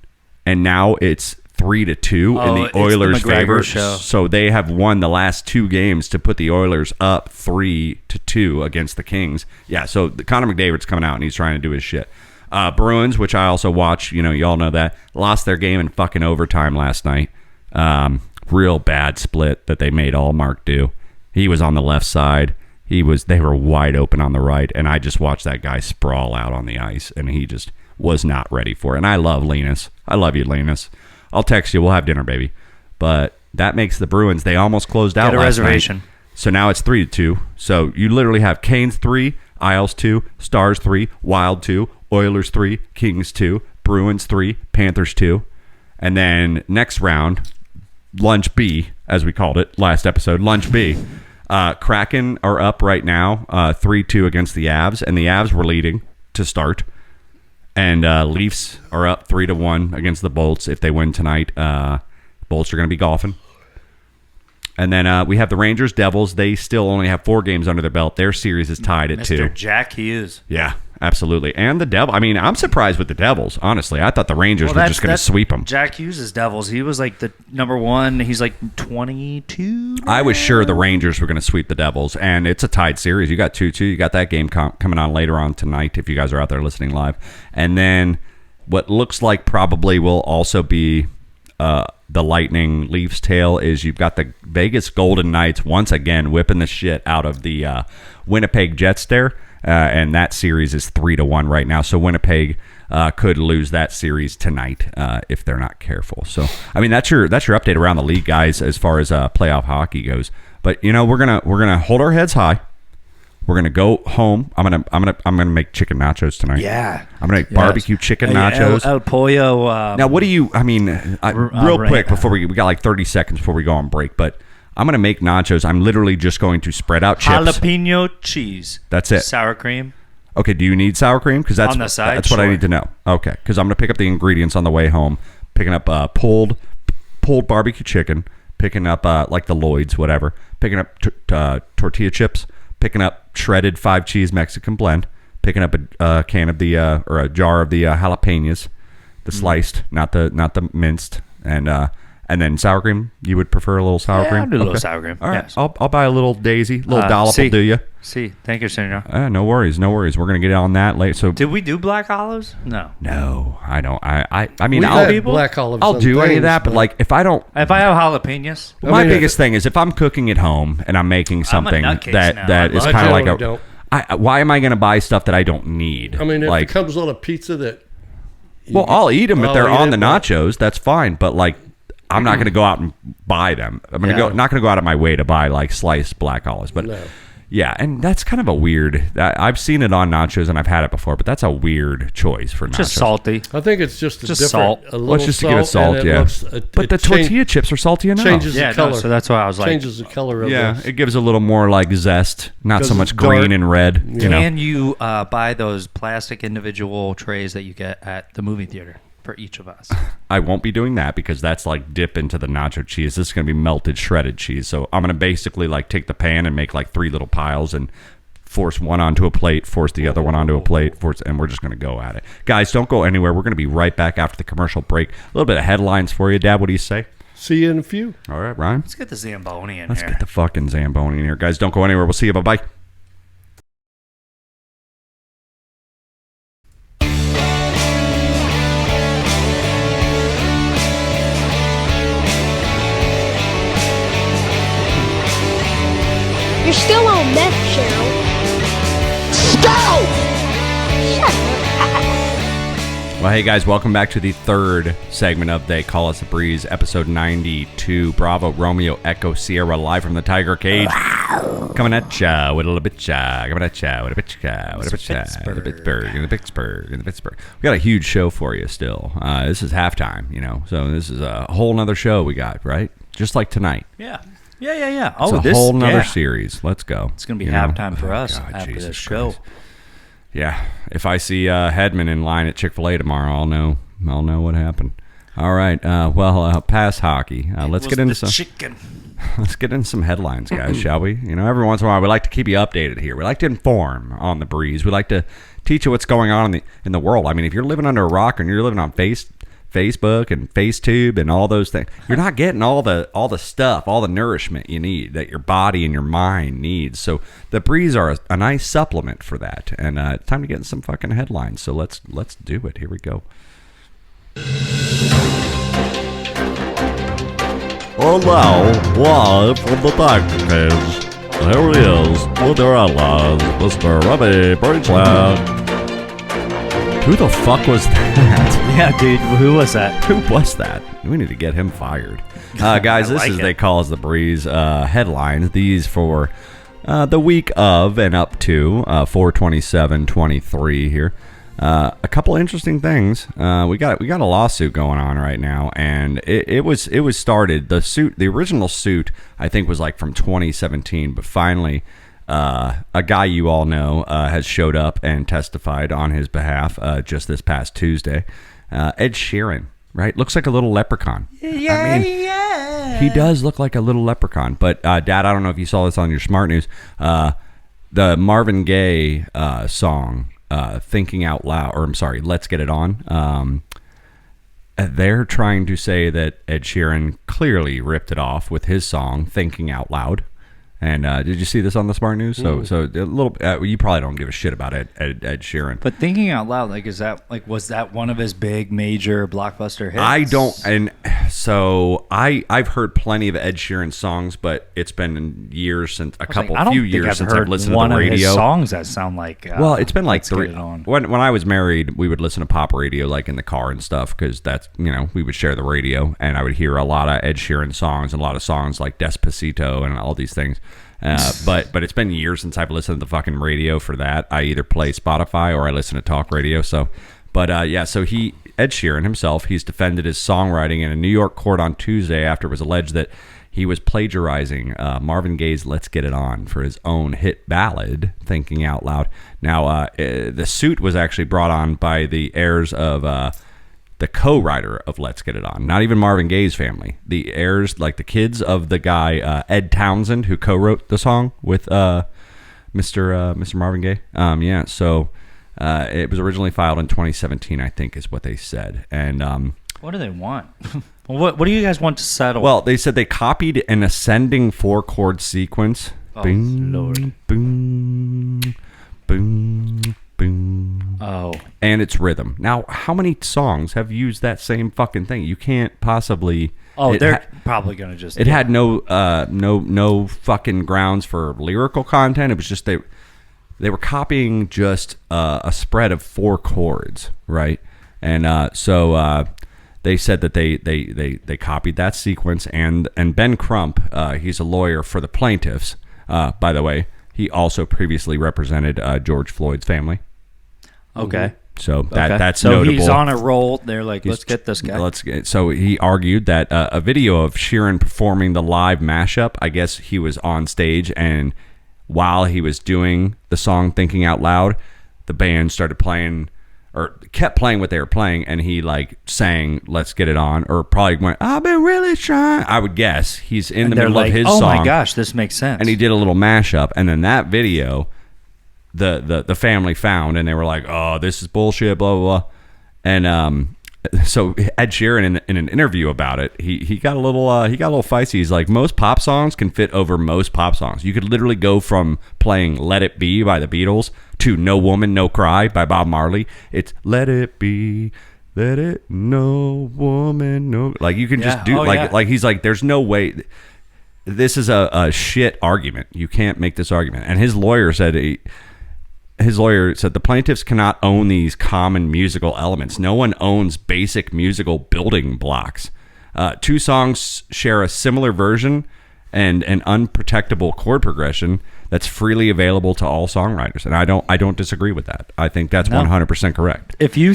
and now it's 3-2 Oh, in it's the the Oilers' McGregor favor. show. So they have won the last two games to put the Oilers up 3-2 against the Kings. Yeah, so Connor McDavid's coming out and he's trying to do his shit. Bruins, which I also watch, you all know that, lost their game in fucking overtime last night. Real bad split that they made Allmark do. He was on the left side. They were wide open on the right, and I just watched that guy sprawl out on the ice, and he just was not ready for it. And I love Linus. I love you, Linus. I'll text you. We'll have dinner, baby. But that makes the Bruins, they almost closed out Get a last reservation. night. So now it's 3-2. So you literally have Canes 3, Isles 2, Stars 3, Wild 2, Oilers 3, Kings 2, Bruins 3, Panthers 2. And then next round, Lunch B, as we called it last episode, Lunch B. Kraken are up right now, 3-2 against the Avs, and the Avs were leading to start. And Leafs are up 3-1 against the Bolts. If they win tonight, Bolts are going to be golfing. And then we have the Rangers, Devils. They still only have 4 games under their belt. Their series is tied at 2. Mr. Jack Hughes. Yeah, absolutely. And the Devil. I mean, I'm surprised with the Devils, honestly. I thought the Rangers were just going to sweep them. Jack Hughes' Devils. He was like the number one. He's like 22. I was sure the Rangers were going to sweep the Devils, and it's a tied series. You got 2-2. You got that game coming on later on tonight if you guys are out there listening live. And then what looks like probably will also be the Lightning Leafs tail is you've got the Vegas Golden Knights once again whipping the shit out of the Winnipeg Jets there. And that series is 3-1 right now. So Winnipeg could lose that series tonight if they're not careful. So I mean that's your update around the league, guys, as far as playoff hockey goes. But we're gonna hold our heads high. We're gonna go home. I'm gonna make chicken nachos tonight. Yeah. I'm gonna make barbecue chicken nachos. El Pollo. Now, what do you? I mean, real quick before we got like 30 seconds before we go on break, but I'm gonna make nachos. I'm literally just going to spread out chips. Jalapeno cheese. That's it. Sour cream. Okay, do you need sour cream? Because that's On the side, that's what I sure. need to know. Okay, because I'm gonna pick up the ingredients on the way home. Picking up pulled barbecue chicken. Picking up like the Lloyd's, whatever. Picking up tortilla chips. Picking up shredded 5-cheese Mexican blend. Picking up a can of the or a jar of the jalapenos, the sliced, not the minced. And then sour cream. You would prefer a little sour cream? I'll do a little sour cream. All right, Yes. I'll buy a little daisy, a little dollop will do you. See, thank you, Senor. No worries. We're gonna get on that later. So Did we do black olives? No. no, I don't. I mean, We've I'll had black olives. I'll on do any of things, that, but like if I don't. If I have jalapenos, My mean, biggest thing is if I'm cooking at home and I'm making something nutcase that now. that is I kind of like generally don't. why am I going to buy stuff that I don't need? I mean, if like, it comes on a pizza that. well, I'll eat them if I'll they're eat on it, the but- nachos. That's fine, but like, I'm not going to go out and buy them. I'm going to Yeah. not going to go out of my way to buy like sliced black olives. But No. yeah, and that's kind of a weird. I've seen it on nachos and I've had it before, but that's a weird choice for nachos. just salty. I think it's just a Just different. salt. A little Well, it's just to give it and salt, yeah. looks- But the it tortilla chips are salty enough. changes Yeah, the color. no, so that's why I was like, changes the color of Yeah, the. it gives a little more like zest, not so Because much it's dark. green and red. You know, can you buy those plastic individual trays that you get at the movie theater for each of us? I won't be doing that because that's like dip into the nacho cheese. This is going to be melted shredded cheese. So I'm going to basically like take the pan and make like 3 little piles and force one onto a plate, force the other one onto a plate, and we're just going to go at it. Guys, don't go anywhere. We're going to be right back after the commercial break. A little bit of headlines for you, Dad. What do you say? See you in a few. All right, Ryan. Let's get the Zamboni in Let's here. get the fucking Zamboni in here. Guys, don't go anywhere. We'll see you. Bye-bye. You're still on meth, Cheryl. Well, hey guys, welcome back to the third segment of They Call Us the Breeze, episode 92. Bravo, Romeo, Echo, Sierra, live from the Tiger Cage. Coming at ya with a little bit ya. Coming at ya with a bit ya. With a bit ya. In the Pittsburgh. We got a huge show for you still. This is halftime, you know, so this is a whole nother show we got, right? Just like tonight. Yeah. Oh, It's a whole nother series. Let's go. It's going to be You know? halftime for us God, after Jesus this show. Christ. Yeah, if I see Hedman in line at Chick-fil-A tomorrow, I'll know what happened. All right, past hockey. Let's get into some chicken. Let's get into some headlines, guys, shall we? You know, every once in a while, we like to keep you updated here. We like to inform on the breeze. We like to teach you what's going on in the world. I mean, if you're living under a rock and you're living on Facebook and FaceTube and all those things, you're not getting all the stuff, all the nourishment you need that your body and your mind needs. So the breeze are a nice supplement for that. And it's time to get in some fucking headlines. So let's do it. Here we go. And now, live from the Tiger Cage, here he is with your headlines, Mr. Remy Bridgeland. Who the fuck was that? Yeah, dude, who was that? Who was that? We need to get him fired. Guys, this like is it. They Call Us the Breeze headlines. These for the week of and up to 4/27/23 here. A couple interesting things. We got a lawsuit going on right now, and it was started. The original suit I think was like from 2017, but finally a guy you all know has showed up and testified on his behalf just this past Tuesday. Ed Sheeran, right? Looks like a little leprechaun. Yeah. He does look like a little leprechaun. But Dad, I don't know if you saw this on your smart news. The Marvin Gaye song. Thinking Out Loud, or I'm sorry, Let's Get It On. They're trying to say that Ed Sheeran clearly ripped it off with his song Thinking Out Loud. And did you see this on the Smart News? So a little. You probably don't give a shit about Ed Sheeran. But thinking out loud, was that one of his big major blockbuster hits? I don't, and so I've heard plenty of Ed Sheeran songs, but it's been years since few years since I've listened to the radio. One of his songs that sound like. Well, it's been like Let's 3. Get It On. When I was married, we would listen to pop radio like in the car and stuff because that's, you know, we would share the radio and I would hear a lot of Ed Sheeran songs and a lot of songs like Despacito and all these things. But it's been years since I've listened to the fucking radio for that. I either play Spotify or I listen to talk radio. So, but so Ed Sheeran himself, he's defended his songwriting in a New York court on Tuesday after it was alleged that he was plagiarizing Marvin Gaye's "Let's Get It On" for his own hit ballad, "Thinking Out Loud." Now, the suit was actually brought on by the heirs of the co-writer of "Let's Get It On," not even Marvin Gaye's family. The heirs, like the kids of the guy Ed Townsend, who co-wrote the song with Mr. Marvin Gaye. So it was originally filed in 2017, I think, is what they said. And What do they want? What do you guys want to settle? Well, they said they copied an ascending 4-chord sequence. Oh, Boom, Lord. boom, boom, boom. Oh. And its rhythm. Now, how many songs have used that same fucking thing? You can't possibly. Oh, they're probably gonna just. It had no fucking grounds for lyrical content. It was just they were copying just a spread of 4 chords, right? And so they said that they copied that sequence. And Ben Crump, he's a lawyer for the plaintiffs. By the way, he also previously represented George Floyd's family. Okay. So that's so notable. he's on a roll. They're like, let's get this guy. So he argued that a video of Sheeran performing the live mashup, I guess he was on stage, and while he was doing the song Thinking Out Loud, the band started playing or kept playing what they were playing, and he like sang "Let's Get It On," or probably went, "I've been really trying." I would guess he's in the middle of his song. Oh song. my gosh, this makes sense. And he did a little mashup, and then that video, the family found, and they were like, "Oh, this is bullshit," blah blah blah. And so Ed Sheeran in an interview about it, he got a little feisty. He's like, most pop songs can fit over most pop songs. You could literally go from playing "Let It Be" by the Beatles to "No Woman No Cry" by Bob Marley. It's "Let it be, let it, no woman no." Like you can just do like he's like, there's no way. This is a shit argument. You can't make this argument. And his lawyer said the plaintiffs cannot own these common musical elements. No one owns basic musical building blocks. 2 songs share a similar version and an unprotectable chord progression that's freely available to all songwriters. And I don't disagree with that. I think that's 100% correct. If you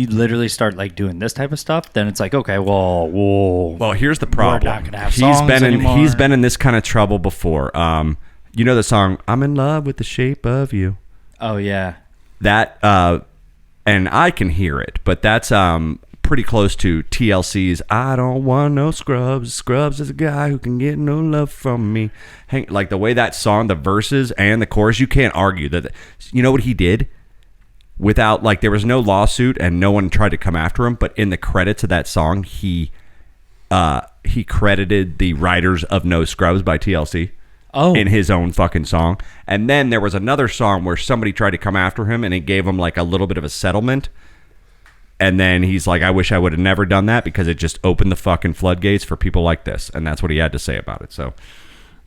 literally start like doing this type of stuff, then it's like, okay, well, here's the problem. We're not gonna have songs anymore. He's been in this kind of trouble before. You know the song "I'm in Love with the Shape of You"? Oh yeah. That and I can hear it, but that's pretty close to TLC's "I Don't Want No Scrubs. Scrubs is a guy who can get no love from me." Like the way that song, the verses and the chorus, you can't argue that. You know what he did? Without, like, there was no lawsuit and no one tried to come after him, but in the credits of that song, he credited the writers of "No Scrubs" by TLC. Oh. In his own fucking song. And then there was another song where somebody tried to come after him and he gave him like a little bit of a settlement. And then he's like, I wish I would have never done that because it just opened the fucking floodgates for people like this. And that's what he had to say about it. So,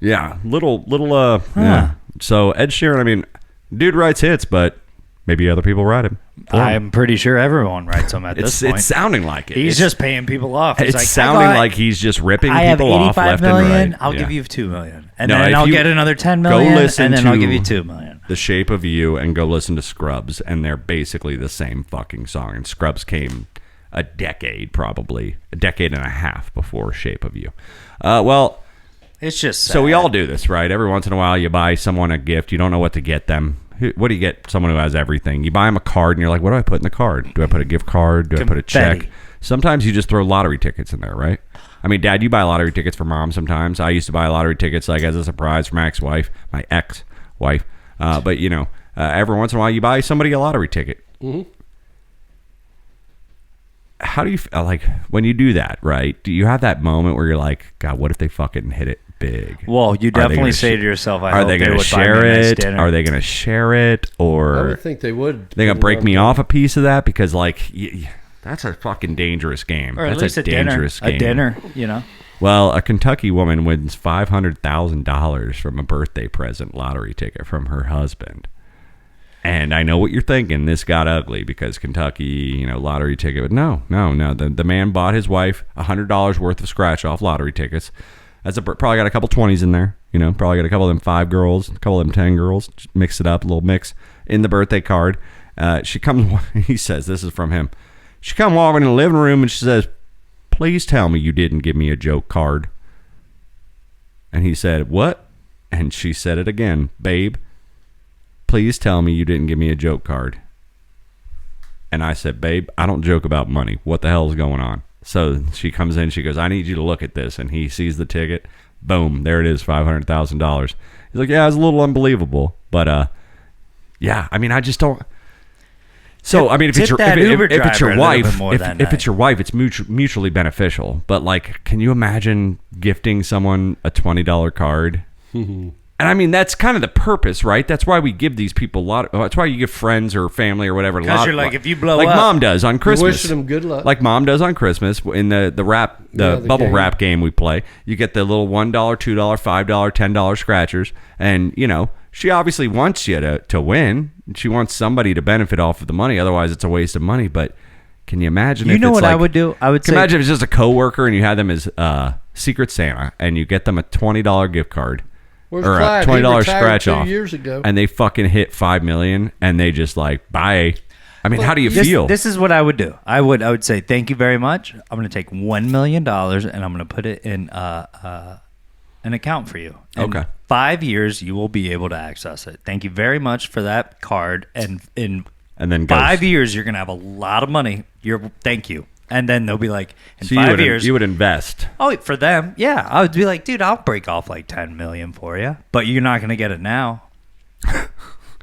yeah, yeah. So Ed Sheeran, I mean, dude writes hits, but maybe other people write him. I'm pretty sure everyone writes them at this point. It's sounding like it. He's just paying people off. He's It's like, sounding like he's just ripping I have people off left $85 million. and right. I'll Yeah. give you $2 million, and No, then if I'll you get another $10 go million, listen and then I'll to give you $2 million. The Shape of You and go listen to Scrubs, and they're basically the same fucking song. And Scrubs came a decade and a half before Shape of You. Well, It's just sad. so we all do this, right? Every once in a while, you buy someone a gift. You don't know what to get them. What do you get someone who has everything? You buy them a card, and you're like, what do I put in the card? Do I put a gift card? Do I put a check? Sometimes you just throw lottery tickets in there, right? I mean, Dad, you buy lottery tickets for Mom sometimes. I used to buy lottery tickets like as a surprise for my ex-wife. But, you know, every once in a while, you buy somebody a lottery ticket. Mm-hmm. How do you like when you do that, right? Do you have that moment where you're like, God, what if they fucking hit it big? Well, you definitely say to yourself, are they going to share it? Are they going to share it? Or I would think they would. They're going to break me off a piece of that? Because, like, that's a fucking dangerous game. Or at that's least a dangerous dinner. game. A dinner, you know? Well, a Kentucky woman wins $500,000 from a birthday present lottery ticket from her husband. And I know what you're thinking. This got ugly because Kentucky, you know, lottery ticket. But no. The man bought his wife $100 worth of scratch-off lottery tickets. Probably got a couple 20s in there. You know, probably got a couple of them 5 girls, a couple of them 10 girls. Just mix it up, a little mix in the birthday card. He says, this is from him. She come walking in the living room and she says, please tell me you didn't give me a joke card. And he said, what? And she said it again, babe. Please tell me you didn't give me a joke card. And I said, babe, I don't joke about money. What the hell is going on? So she comes in, she goes, I need you to look at this. And he sees the ticket. Boom, there it is, $500,000. He's like, yeah, it's a little unbelievable. But, yeah, I mean, I just don't. So I mean, if Tip it's your that Uber if it's your driver a little wife, bit more that if it's night. your wife, it's mutually beneficial. But like, can you imagine gifting someone a $20 card? And I mean, that's kind of the purpose, right? That's why we give these people a lot. That's why you give friends or family or whatever. Because you're like, if you blow like up, mom does on Christmas. wishing them good luck. Like mom does on Christmas in the bubble game. wrap game we play. You get the little $1, $2, $5, $10 scratchers, and you know she obviously wants you to win. She wants somebody to benefit off of the money. Otherwise, it's a waste of money. But can you imagine? You if know it's what I would do? I would say, imagine if it's just a coworker and you had them as Secret Santa, and you get them a $20 gift card. Where's Or Clyde? a $20 He retired scratch 2 off, years ago. and they fucking hit $5 million, and they just like bye. I mean, how do you feel? This is what I would do. I would say thank you very much. I'm going to take $1 million and I'm going to put it in an account for you. In Okay. 5 years, you will be able to access it. Thank you very much for that card. And in And then 5 goes. years, you're going to have a lot of money. Thank you. And then they'll be like, in So 5 years, you would invest. oh, for them, yeah, I would be like, dude, I'll break off like 10 million for you, but you're not going to get it now.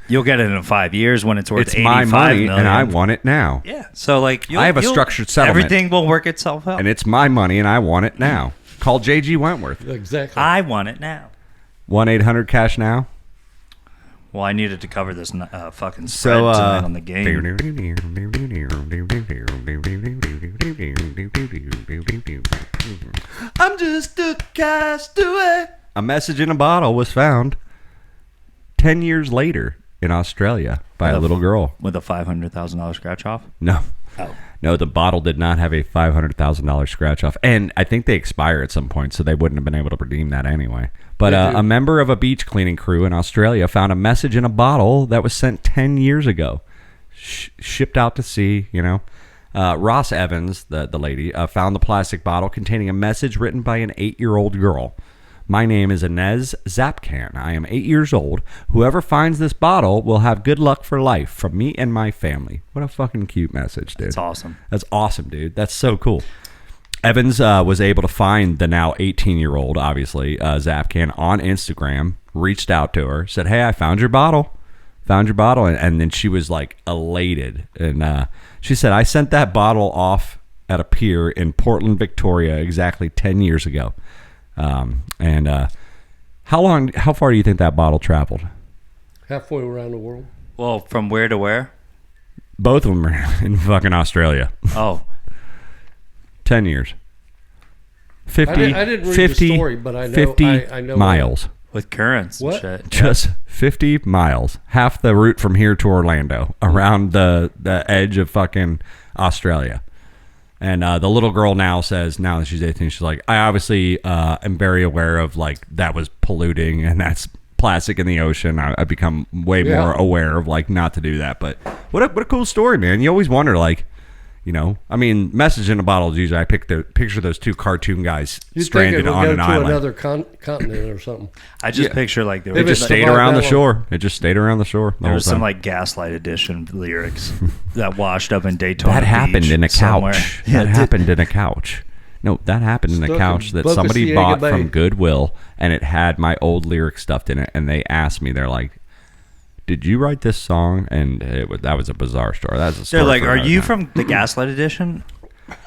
You'll get it in 5 years when it's worth It's my 85 money, million. and I want it now. Yeah, so like I have a structured settlement. Everything will work itself out. And it's my money, and I want it now. Call J.G. Wentworth. Exactly. I want it now. 1-800-CASH now. Well, I needed to cover this fucking spread So tonight on the game. I'm just a castaway. A message in a bottle was found 10 years later in Australia by a little girl. With a $500,000 scratch off. No. Oh. No, the bottle did not have a $500,000 scratch off. And I think they expire at some point, so they wouldn't have been able to redeem that anyway. But a member of a beach cleaning crew in Australia found a message in a bottle that was sent 10 years ago. Shipped out to sea, you know. Ross Evans, the lady, found the plastic bottle containing a message written by an 8-year-old girl. My name is Inez Zapkan. I am 8 years old. Whoever finds this bottle will have good luck for life from me and my family. What a fucking cute message, dude. That's awesome. That's awesome, dude. That's so cool. Evans was able to find the now 18-year-old, obviously, Zapkan on Instagram, reached out to her, said, hey, I found your bottle. And then she was like elated. And she said, I sent that bottle off at a pier in Portland, Victoria, exactly 10 years ago. How far do you think that bottle traveled? Halfway around the world. Well, from where to where? Both of them are in fucking Australia. Oh, 10 years. 50, I didn't read 50, the story, but I know 50 I know miles. with currents What? and shit. Just 50 miles. Half the route from here to Orlando, around the edge of fucking Australia. And the little girl now says, now that she's 18, she's like, I obviously am very aware of, like, that was polluting and that's plastic in the ocean. I've become way more aware of, like, not to do that. But what a cool story, man. You always wonder, like, you know, I mean, message in a bottle is usually, I picture those two cartoon guys You'd stranded think it would on go an to island. another continent or something. I just picture like there It was just like, stayed survived around that the long. shore. It just stayed around the shore. the there whole was some time. like Gaslight Edition lyrics that washed up in Daytona. That happened Beach in a somewhere. couch. Yeah, That happened in a couch. No, that happened in a Stuck couch in that Boca somebody Ciega bought Bay. from Goodwill, and it had my old lyrics stuffed in it. And they asked me, they're like, "Did you write this song?" And that was a bizarre story. That's a story. They're like, for "Are another you time." from the Gaslight Edition?"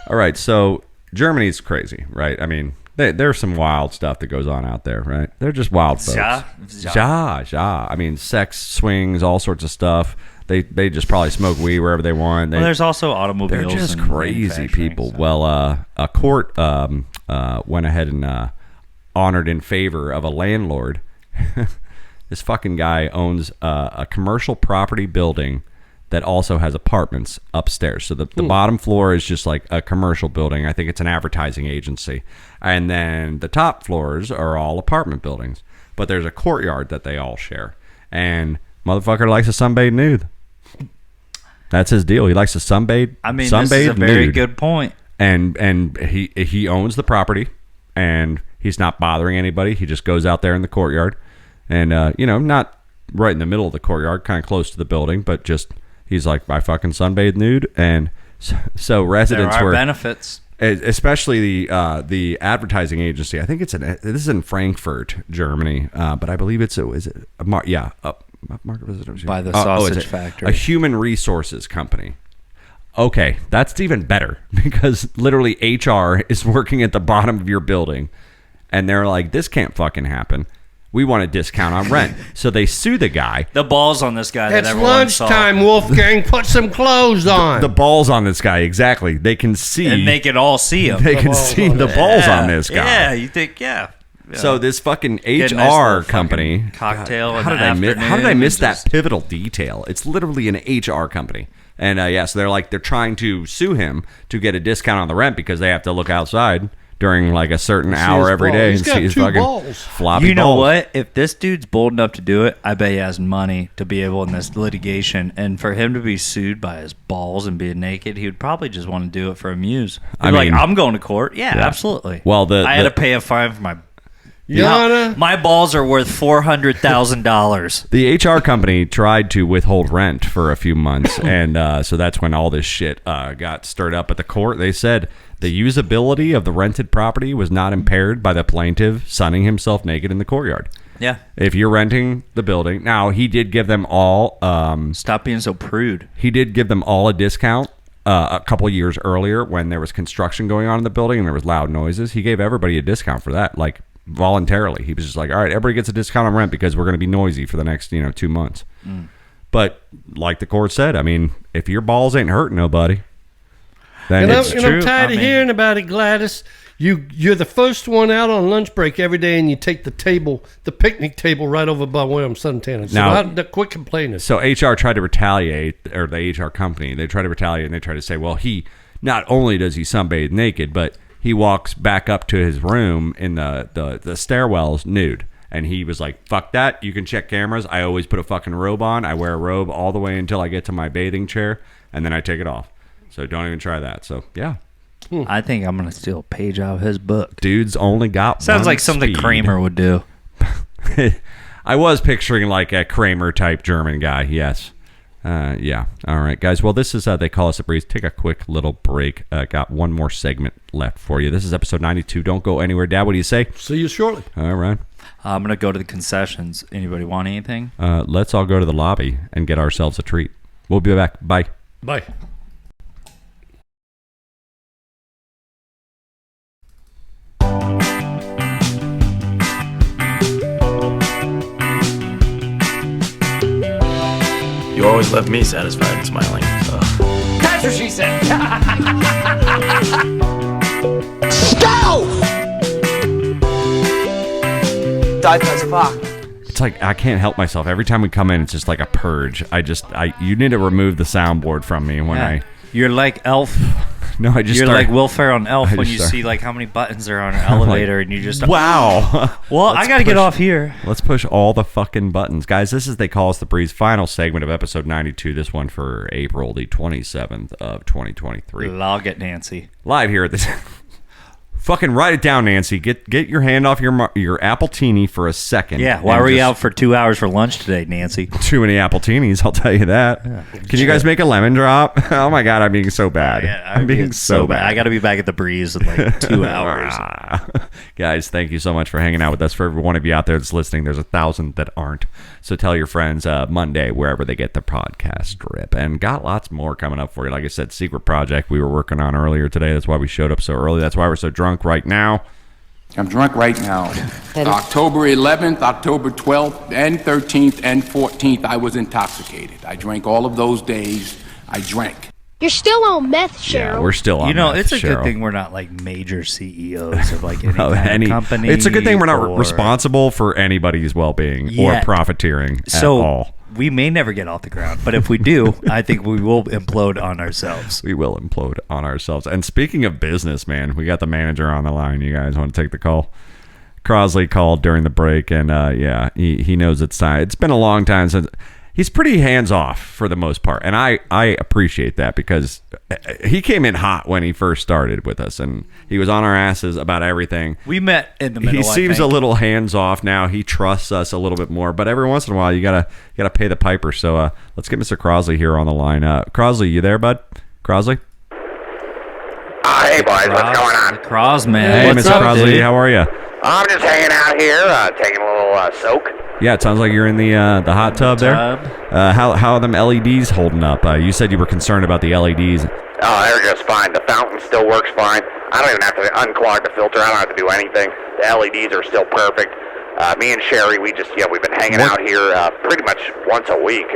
All right, so Germany's crazy, right? I mean, there's some wild stuff that goes on out there, right? They're just wild folks. Ja. I mean, sex, swings, all sorts of stuff. They just probably smoke weed wherever they want. Well, there's also automobiles. They're just and crazy manufacturing, people. so. Well, a court went ahead and honored in favor of a landlord. This fucking guy owns a commercial property building that also has apartments upstairs. So the bottom floor is just like a commercial building. I think it's an advertising agency. And then the top floors are all apartment buildings. But there's a courtyard that they all share. And motherfucker likes to sunbathe nude. That's his deal. He likes to sunbathe. I mean, sunbathe this is a very nude. good point. And he owns the property, and he's not bothering anybody. He just goes out there in the courtyard, and not right in the middle of the courtyard, kind of close to the building, but just he's like, I fucking sunbathe nude, and so residents There are were benefits. especially the advertising agency. I think this is in Frankfurt, Germany, but I believe Market visitors By the is sausage it factory. a human resources company. Okay, that's even better because literally HR is working at the bottom of your building, and they're like, "This can't fucking happen. We want a discount on rent." So they sue the guy. The balls on this guy that It's everyone saw. lunchtime, Wolfgang. Put some clothes on. The balls on this guy, exactly. They can see. And they can all see him. They can see the balls on this guy. Yeah, you think, yeah. So this fucking Get a nice HR little company fucking cocktail in How the did I miss? How did I afternoon miss and that just- pivotal detail? It's literally an HR company, and so they're trying to sue him to get a discount on the rent because they have to look outside during like a certain hour his every balls. day He's and got see his 2 fucking balls. floppy You know balls. what? If this dude's bold enough to do it, I bet he has money to be able in this litigation. And for him to be sued by his balls and being naked, he would probably just want to do it for a muse. I Like, mean- I'm going to court. Yeah, absolutely. Well, I had to pay a fine for my. Yana, My balls are worth $400,000. The HR company tried to withhold rent for a few months, and so that's when all this shit got stirred up at the court. They said the usability of the rented property was not impaired by the plaintiff sunning himself naked in the courtyard. Yeah. If you're renting the building, now he did give them all. Stop being so prude. He did give them all a discount a couple years earlier when there was construction going on in the building and there was loud noises. He gave everybody a discount for that, like voluntarily. He was just like, all right, everybody gets a discount on rent because we're going to be noisy for the next 2 months. But like the court said, I mean, if your balls ain't hurting nobody, then and it's I'm tired of hearing about it, Gladys. You're the first one out on lunch break every day, and you take the picnic table right over by where I'm suntanning. So Now- quit complaining. So HR tried to retaliate, or the HR company, they tried to retaliate, and they tried to say, well, he not only does he sunbathe naked, but he walks back up to his room in the stairwells nude. And he was like, fuck that. You can check cameras. I always put a fucking robe on. I wear a robe all the way until I get to my bathing chair, and then I take it off. So don't even try that. So, yeah. I think I'm going to steal a page out of his book. Dude's only got Sounds one like something speed. Kramer would do. I was picturing like a Kramer type German guy. Yes. Yeah. All right, guys. Well, this is They Call Us a Breeze. Take a quick little break. Got one more segment left for you. This is episode 92. Don't go anywhere. Dad, what do you say? See you shortly. All right. I'm going to go to the concessions. Anybody want anything? Let's all go to the lobby and get ourselves a treat. We'll be back. Bye. Bye. You always left me satisfied and smiling. So. That's what she said. Dive as fuck. It's like I can't help myself. Every time we come in, it's just like a purge. You need to remove the soundboard from me when You're like Elf. No, I just You're start, like Will Ferrell on Elf I when just you start- see like how many buttons are on an elevator and you just wow. Well, I Let's got to get push- off here. Let's push all the fucking buttons. Guys, this is They Call Us the Breeze, final segment of episode 92. This one for April the 27th of 2023. Log it, Nancy. Live here at this. Fucking write it down, Nancy. Get your hand off your apple teeny for a second. Yeah, why and were you just- out for 2 hours for lunch today, Nancy? Too many apple teenies, I'll tell you that. Can you guys make a lemon drop? Oh my god, I'm being so bad. I'm being so bad. I got to be back at the Breeze in like 2 hours. Guys, thank you so much for hanging out with us. For every one of you out there that's listening, there's 1,000 that aren't. So tell your friends Monday, wherever they get the podcast drip. And got lots more coming up for you. Like I said, secret project we were working on earlier today. That's why we showed up so early. That's why we're so drunk right now. I'm drunk right now. October 11th, October 12th, and 13th, and 14th, I was intoxicated. I drank all of those days. I drank. You're still on meth, Cheryl. Yeah, we're still on You know, that, it's a Cheryl. good thing we're not like major CEOs of like any Of kind any of company. It's a good thing we're not or- responsible for anybody's well-being or Yet. profiteering So at all. we may never get off the ground, but if we do, I think we will implode on ourselves. We will implode on ourselves. And speaking of business, man, we got the manager on the line. You guys want to take the call? Crosley called during the break, and he knows it's time. It's been a long time since. He's pretty hands-off for the most part, and I appreciate that because he came in hot when he first started with us, and he was on our asses about everything. We met in the middle. He seems I a think. little hands-off now. He trusts us a little bit more, but every once in a while, you gotta pay the piper. So let's get Mr. Crosley here on the line. Crosley, you there, bud? Crosley? Hey, boys, what's going on? Cros, man. Hey, What's Mr. up, Crosley, dude? how are you? I'm just hanging out here, taking a little soak. Yeah, it sounds like you're in the hot tub there. How are them LEDs holding up? You said you were concerned about the LEDs. Oh, they're just fine. The fountain still works fine. I don't even have to unclog the filter. I don't have to do anything. The LEDs are still perfect. Me and Sherry, we've been hanging out here pretty much once a week,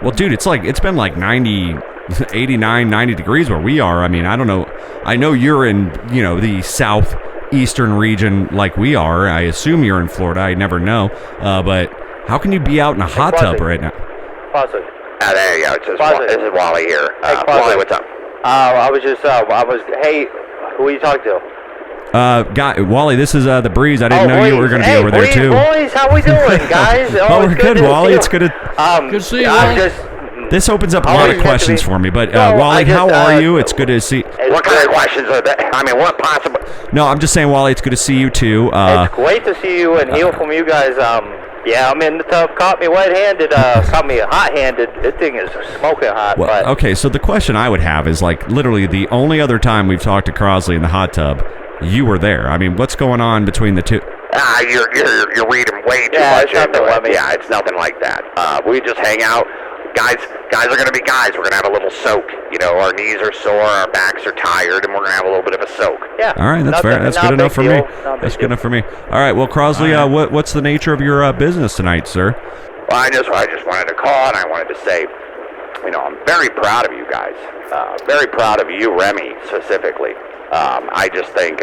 Well, dude, it's been like 89, 90 degrees where we are. I mean, I don't know. I know you're in, the southeastern region like we are. I assume you're in Florida. I never know. But how can you be out in a hot tub right now? There you go. This is Wally here. Wally, what's up? Hey, who are you talking to? Wally, this is the Breeze. I didn't know you were going to be over there too. Boys, how we doing, guys? We're good, Wally. It's good to Good to see you, Wally. This opens up a lot of questions for me. But Wally, how are you? It's good to see. What kind of questions are that? I mean, what possible? No, I'm just saying, Wally. It's good to see you too. It's great to see you and hear from you guys. Yeah, I'm in the tub. Caught me wet-handed. Caught me hot-handed. This thing is smoking hot. Well, okay, so the question I would have is literally the only other time we've talked to Crosley in the hot tub, you were there. I mean, what's going on between the two? You're reading way too much into it. Yeah, it's nothing like that. We just hang out. Guys are going to be guys. We're going to have a little soak. Our knees are sore, our backs are tired, and we're going to have a little bit of a soak. Yeah. All right, that's fair. That's good enough for me. That's good enough for me. All right, well, Crosley, what's the nature of your business tonight, sir? Well, I just wanted to call, and I wanted to say, I'm very proud of you guys. Very proud of you, Remy, specifically. I just think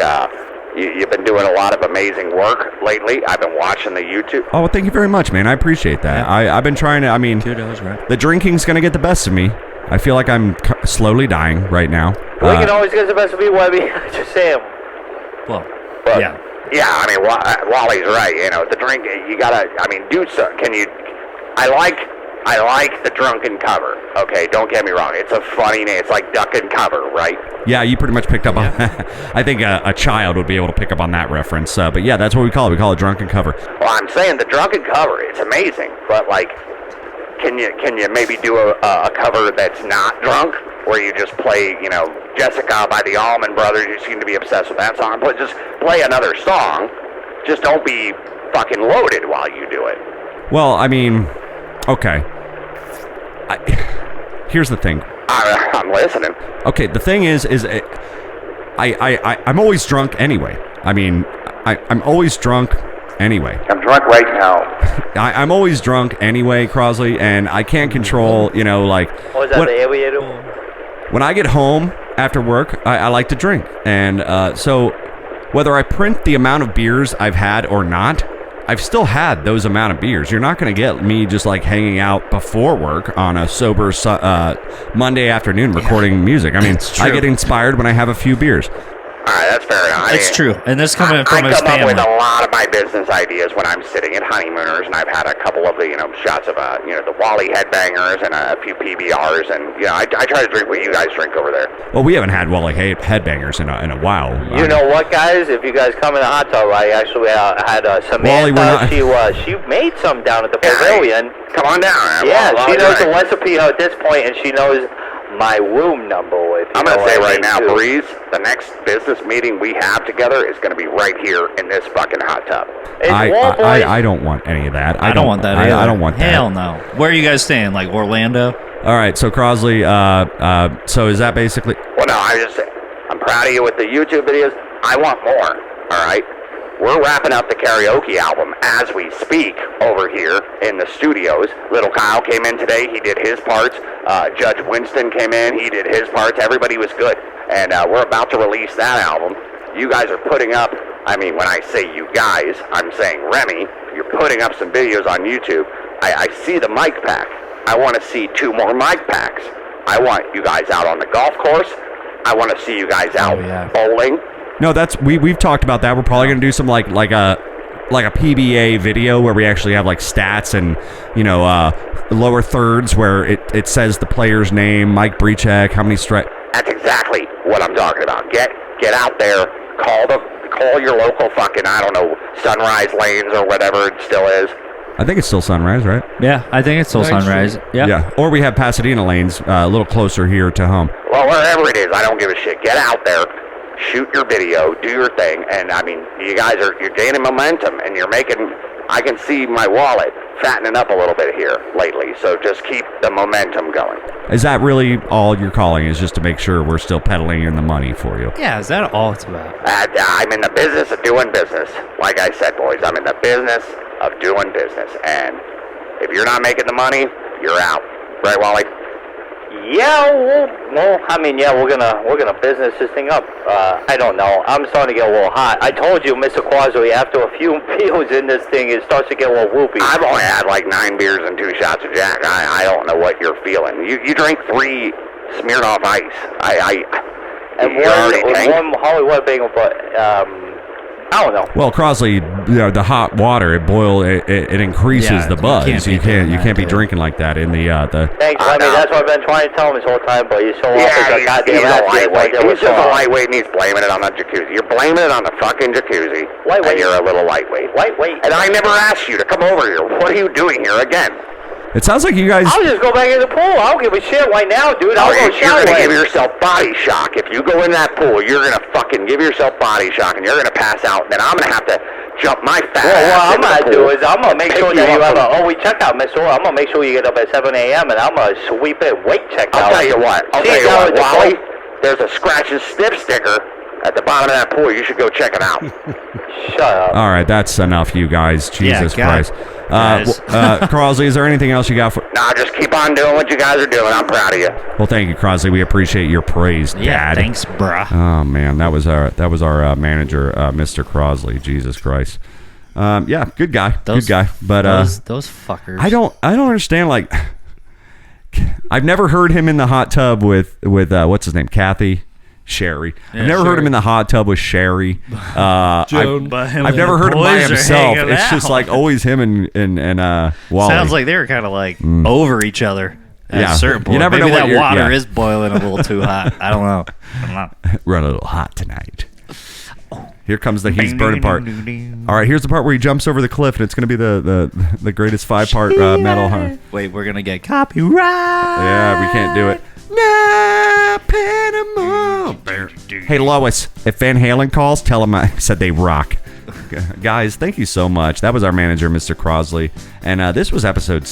you've been doing a lot of amazing work lately. I've been watching the YouTube. Oh, well, thank you very much, man. I appreciate that. I've been trying to, Kudos, right? The drinking's going to get the best of me. I feel like I'm slowly dying right now. We can always get the best of you, Webby. Just saying. Well, yeah. Yeah, I mean, Wally's right. The drink, you got to, do so. I like the drunken cover. Okay, don't get me wrong. It's a funny name. It's like duck and cover, right? Yeah, you pretty much picked up on that. I think a child would be able to pick up on that reference. But yeah, that's what we call it. We call it drunken cover. Well, I'm saying the drunken cover, it's amazing. But can you maybe do a cover that's not drunk, where you just play, Jessica by the Allman Brothers? You seem to be obsessed with that song. But just play another song. Just don't be fucking loaded while you do it. Well, I mean, okay. Here's the thing. I'm listening. Okay, the thing is I'm always drunk anyway. I mean, I'm always drunk anyway. I'm drunk right now. I'm always drunk anyway, Crosley, and I can't control, What was that, the aviator? When I get home after work, I like to drink. And so whether I print the amount of beers I've had or not, I've still had those amount of beers. You're not going to get me just hanging out before work on a sober Monday afternoon recording music. I mean, I get inspired when I have a few beers. All right, that's fair enough. It's true, and this coming from his family. I come up with a lot of my business ideas when I'm sitting at Honeymooners, and I've had a couple of the shots of the Wally headbangers and a few PBRs, and I try to drink what you guys drink over there. Well, we haven't had Wally headbangers in a while. You know what, guys? If you guys come in the hot tub, I actually had Samantha. She made some down at the pavilion. Come on down. Yeah, she knows the recipe at this point, and she knows my room number. I'm going to say right now, Breeze, the next business meeting we have together is going to be right here in this fucking hot tub. I don't want any of that. I don't want that either. I don't want that. Hell no. Where are you guys staying? Orlando? All right, so Crosley, so is that basically... Well, no, I'm proud of you with the YouTube videos. I want more, all right? We're wrapping up the karaoke album as we speak over here in the studios. Little Kyle came in today. He did his parts. Judge Winston came in. He did his parts. Everybody was good. And we're about to release that album. You guys are putting up, when I say you guys, I'm saying Remy, you're putting up some videos on YouTube. I see the mic pack. I want to see 2 more mic packs. I want you guys out on the golf course. I want to see you guys out bowling. No, we've talked about that. We're probably gonna do some like a PBA video where we actually have stats and lower thirds where it says the player's name, Mike Breachek, how many strikes. That's exactly what I'm talking about. Get out there, call your local fucking Sunrise Lanes or whatever it still is. I think it's still Sunrise, right? Yeah, I think it's still Sunrise. Yeah. Or we have Pasadena Lanes a little closer here to home. Well, wherever it is, I don't give a shit. Get out there. Shoot your video, do your thing, and you're gaining momentum, and you're making I can see my wallet fattening up a little bit here lately, so just keep the momentum going. Is that really all you're calling? Is just to make sure we're still peddling in the money for you? Yeah, is that all it's about? I'm in the business of doing business. Like I said, boys, I'm in the business of doing business, and if you're not making the money, you're out. Right, Wally? Yeah, well, I mean, yeah, we're gonna business this thing up. I don't know. I'm starting to get a little hot. I told you, Mr. Crosley, after a few beers in this thing, it starts to get a little whoopy. I've only had like 9 beers and 2 shots of Jack. I don't know what you're feeling. You drink 3 Smirnoff Ice. And one Hollywood bagel, but I don't know. Well, Crosley, the hot water it increases the buzz. You can't be drinking like that in the. Thanks, I mean, that's what I've been trying to tell him this whole time, but he's so off his goddamn ass. He's just a lightweight, and he's blaming it on the jacuzzi. You're blaming it on the fucking jacuzzi. Lightweight. And you're a little lightweight. Lightweight. And I never asked you to come over here. What are you doing here again? It sounds like you guys. I'll just go back in the pool. I don't give a shit right now, dude. I'll go shower. You're gonna give yourself body shock. If you go in that pool, you're gonna fucking give yourself body shock, and you're gonna pass out. And then I'm gonna have to jump my fat ass. What I'm gonna do is I'm gonna make sure that you have a OE checkout, Mister. I'm gonna make sure you get up at 7 a.m. and I'm gonna sweep it weight check out. I'll tell you what, Wally. There's a scratch and sniff sticker at the bottom of that pool. You should go check it out. Shut up. All right, that's enough, you guys. Jesus Christ. Crosley, is there anything else you got for? Nah, just keep on doing what you guys are doing. I'm proud of you. Well, thank you, Crosley. We appreciate your praise, Dad. Yeah, thanks, bruh. Oh man, that was our manager, Mr. Crosley. Jesus Christ. Yeah, good guy. Good guy. But those fuckers. I don't understand. Like, I've never heard him in the hot tub with what's his name, Kathy. Sherry. I've never heard him in the hot tub with Sherry. I've never heard him by himself. It's just like always him and Wally. Sounds like they were kind of like over each other at a certain point. You never Maybe know that water is boiling a little too hot. I don't know. We're a little hot tonight. Here comes the he's burning part. All right, here's the part where he jumps over the cliff, and it's going to be the greatest 5-part metal. Huh? Wait, we're going to get copyright. Yeah, we can't do it. Nah, Panama. Hey, Lois, if Van Halen calls, tell him I said they rock. Guys, thank you so much. That was our manager, Mr. Crosley. And this was episode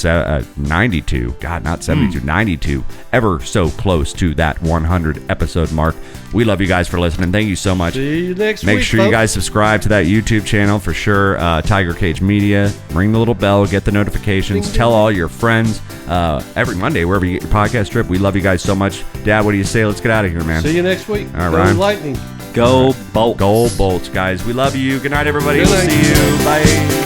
92. God, not 72, 92. Ever so close to that 100 episode mark. We love you guys for listening. Thank you so much. See you next Make week, sure folks. you guys subscribe to that YouTube channel for sure. Tiger Cage Media. Ring the little bell. Get the notifications. Tell all your friends. Every Monday, wherever you get your podcast trip. We love you guys so much. Dad, what do you say? Let's get out of here, man. See you next week. All Go right. Lightning. Go Bolts. Go Bolts, guys. We love you. Good night, everybody. Good We'll night. see you. Bye.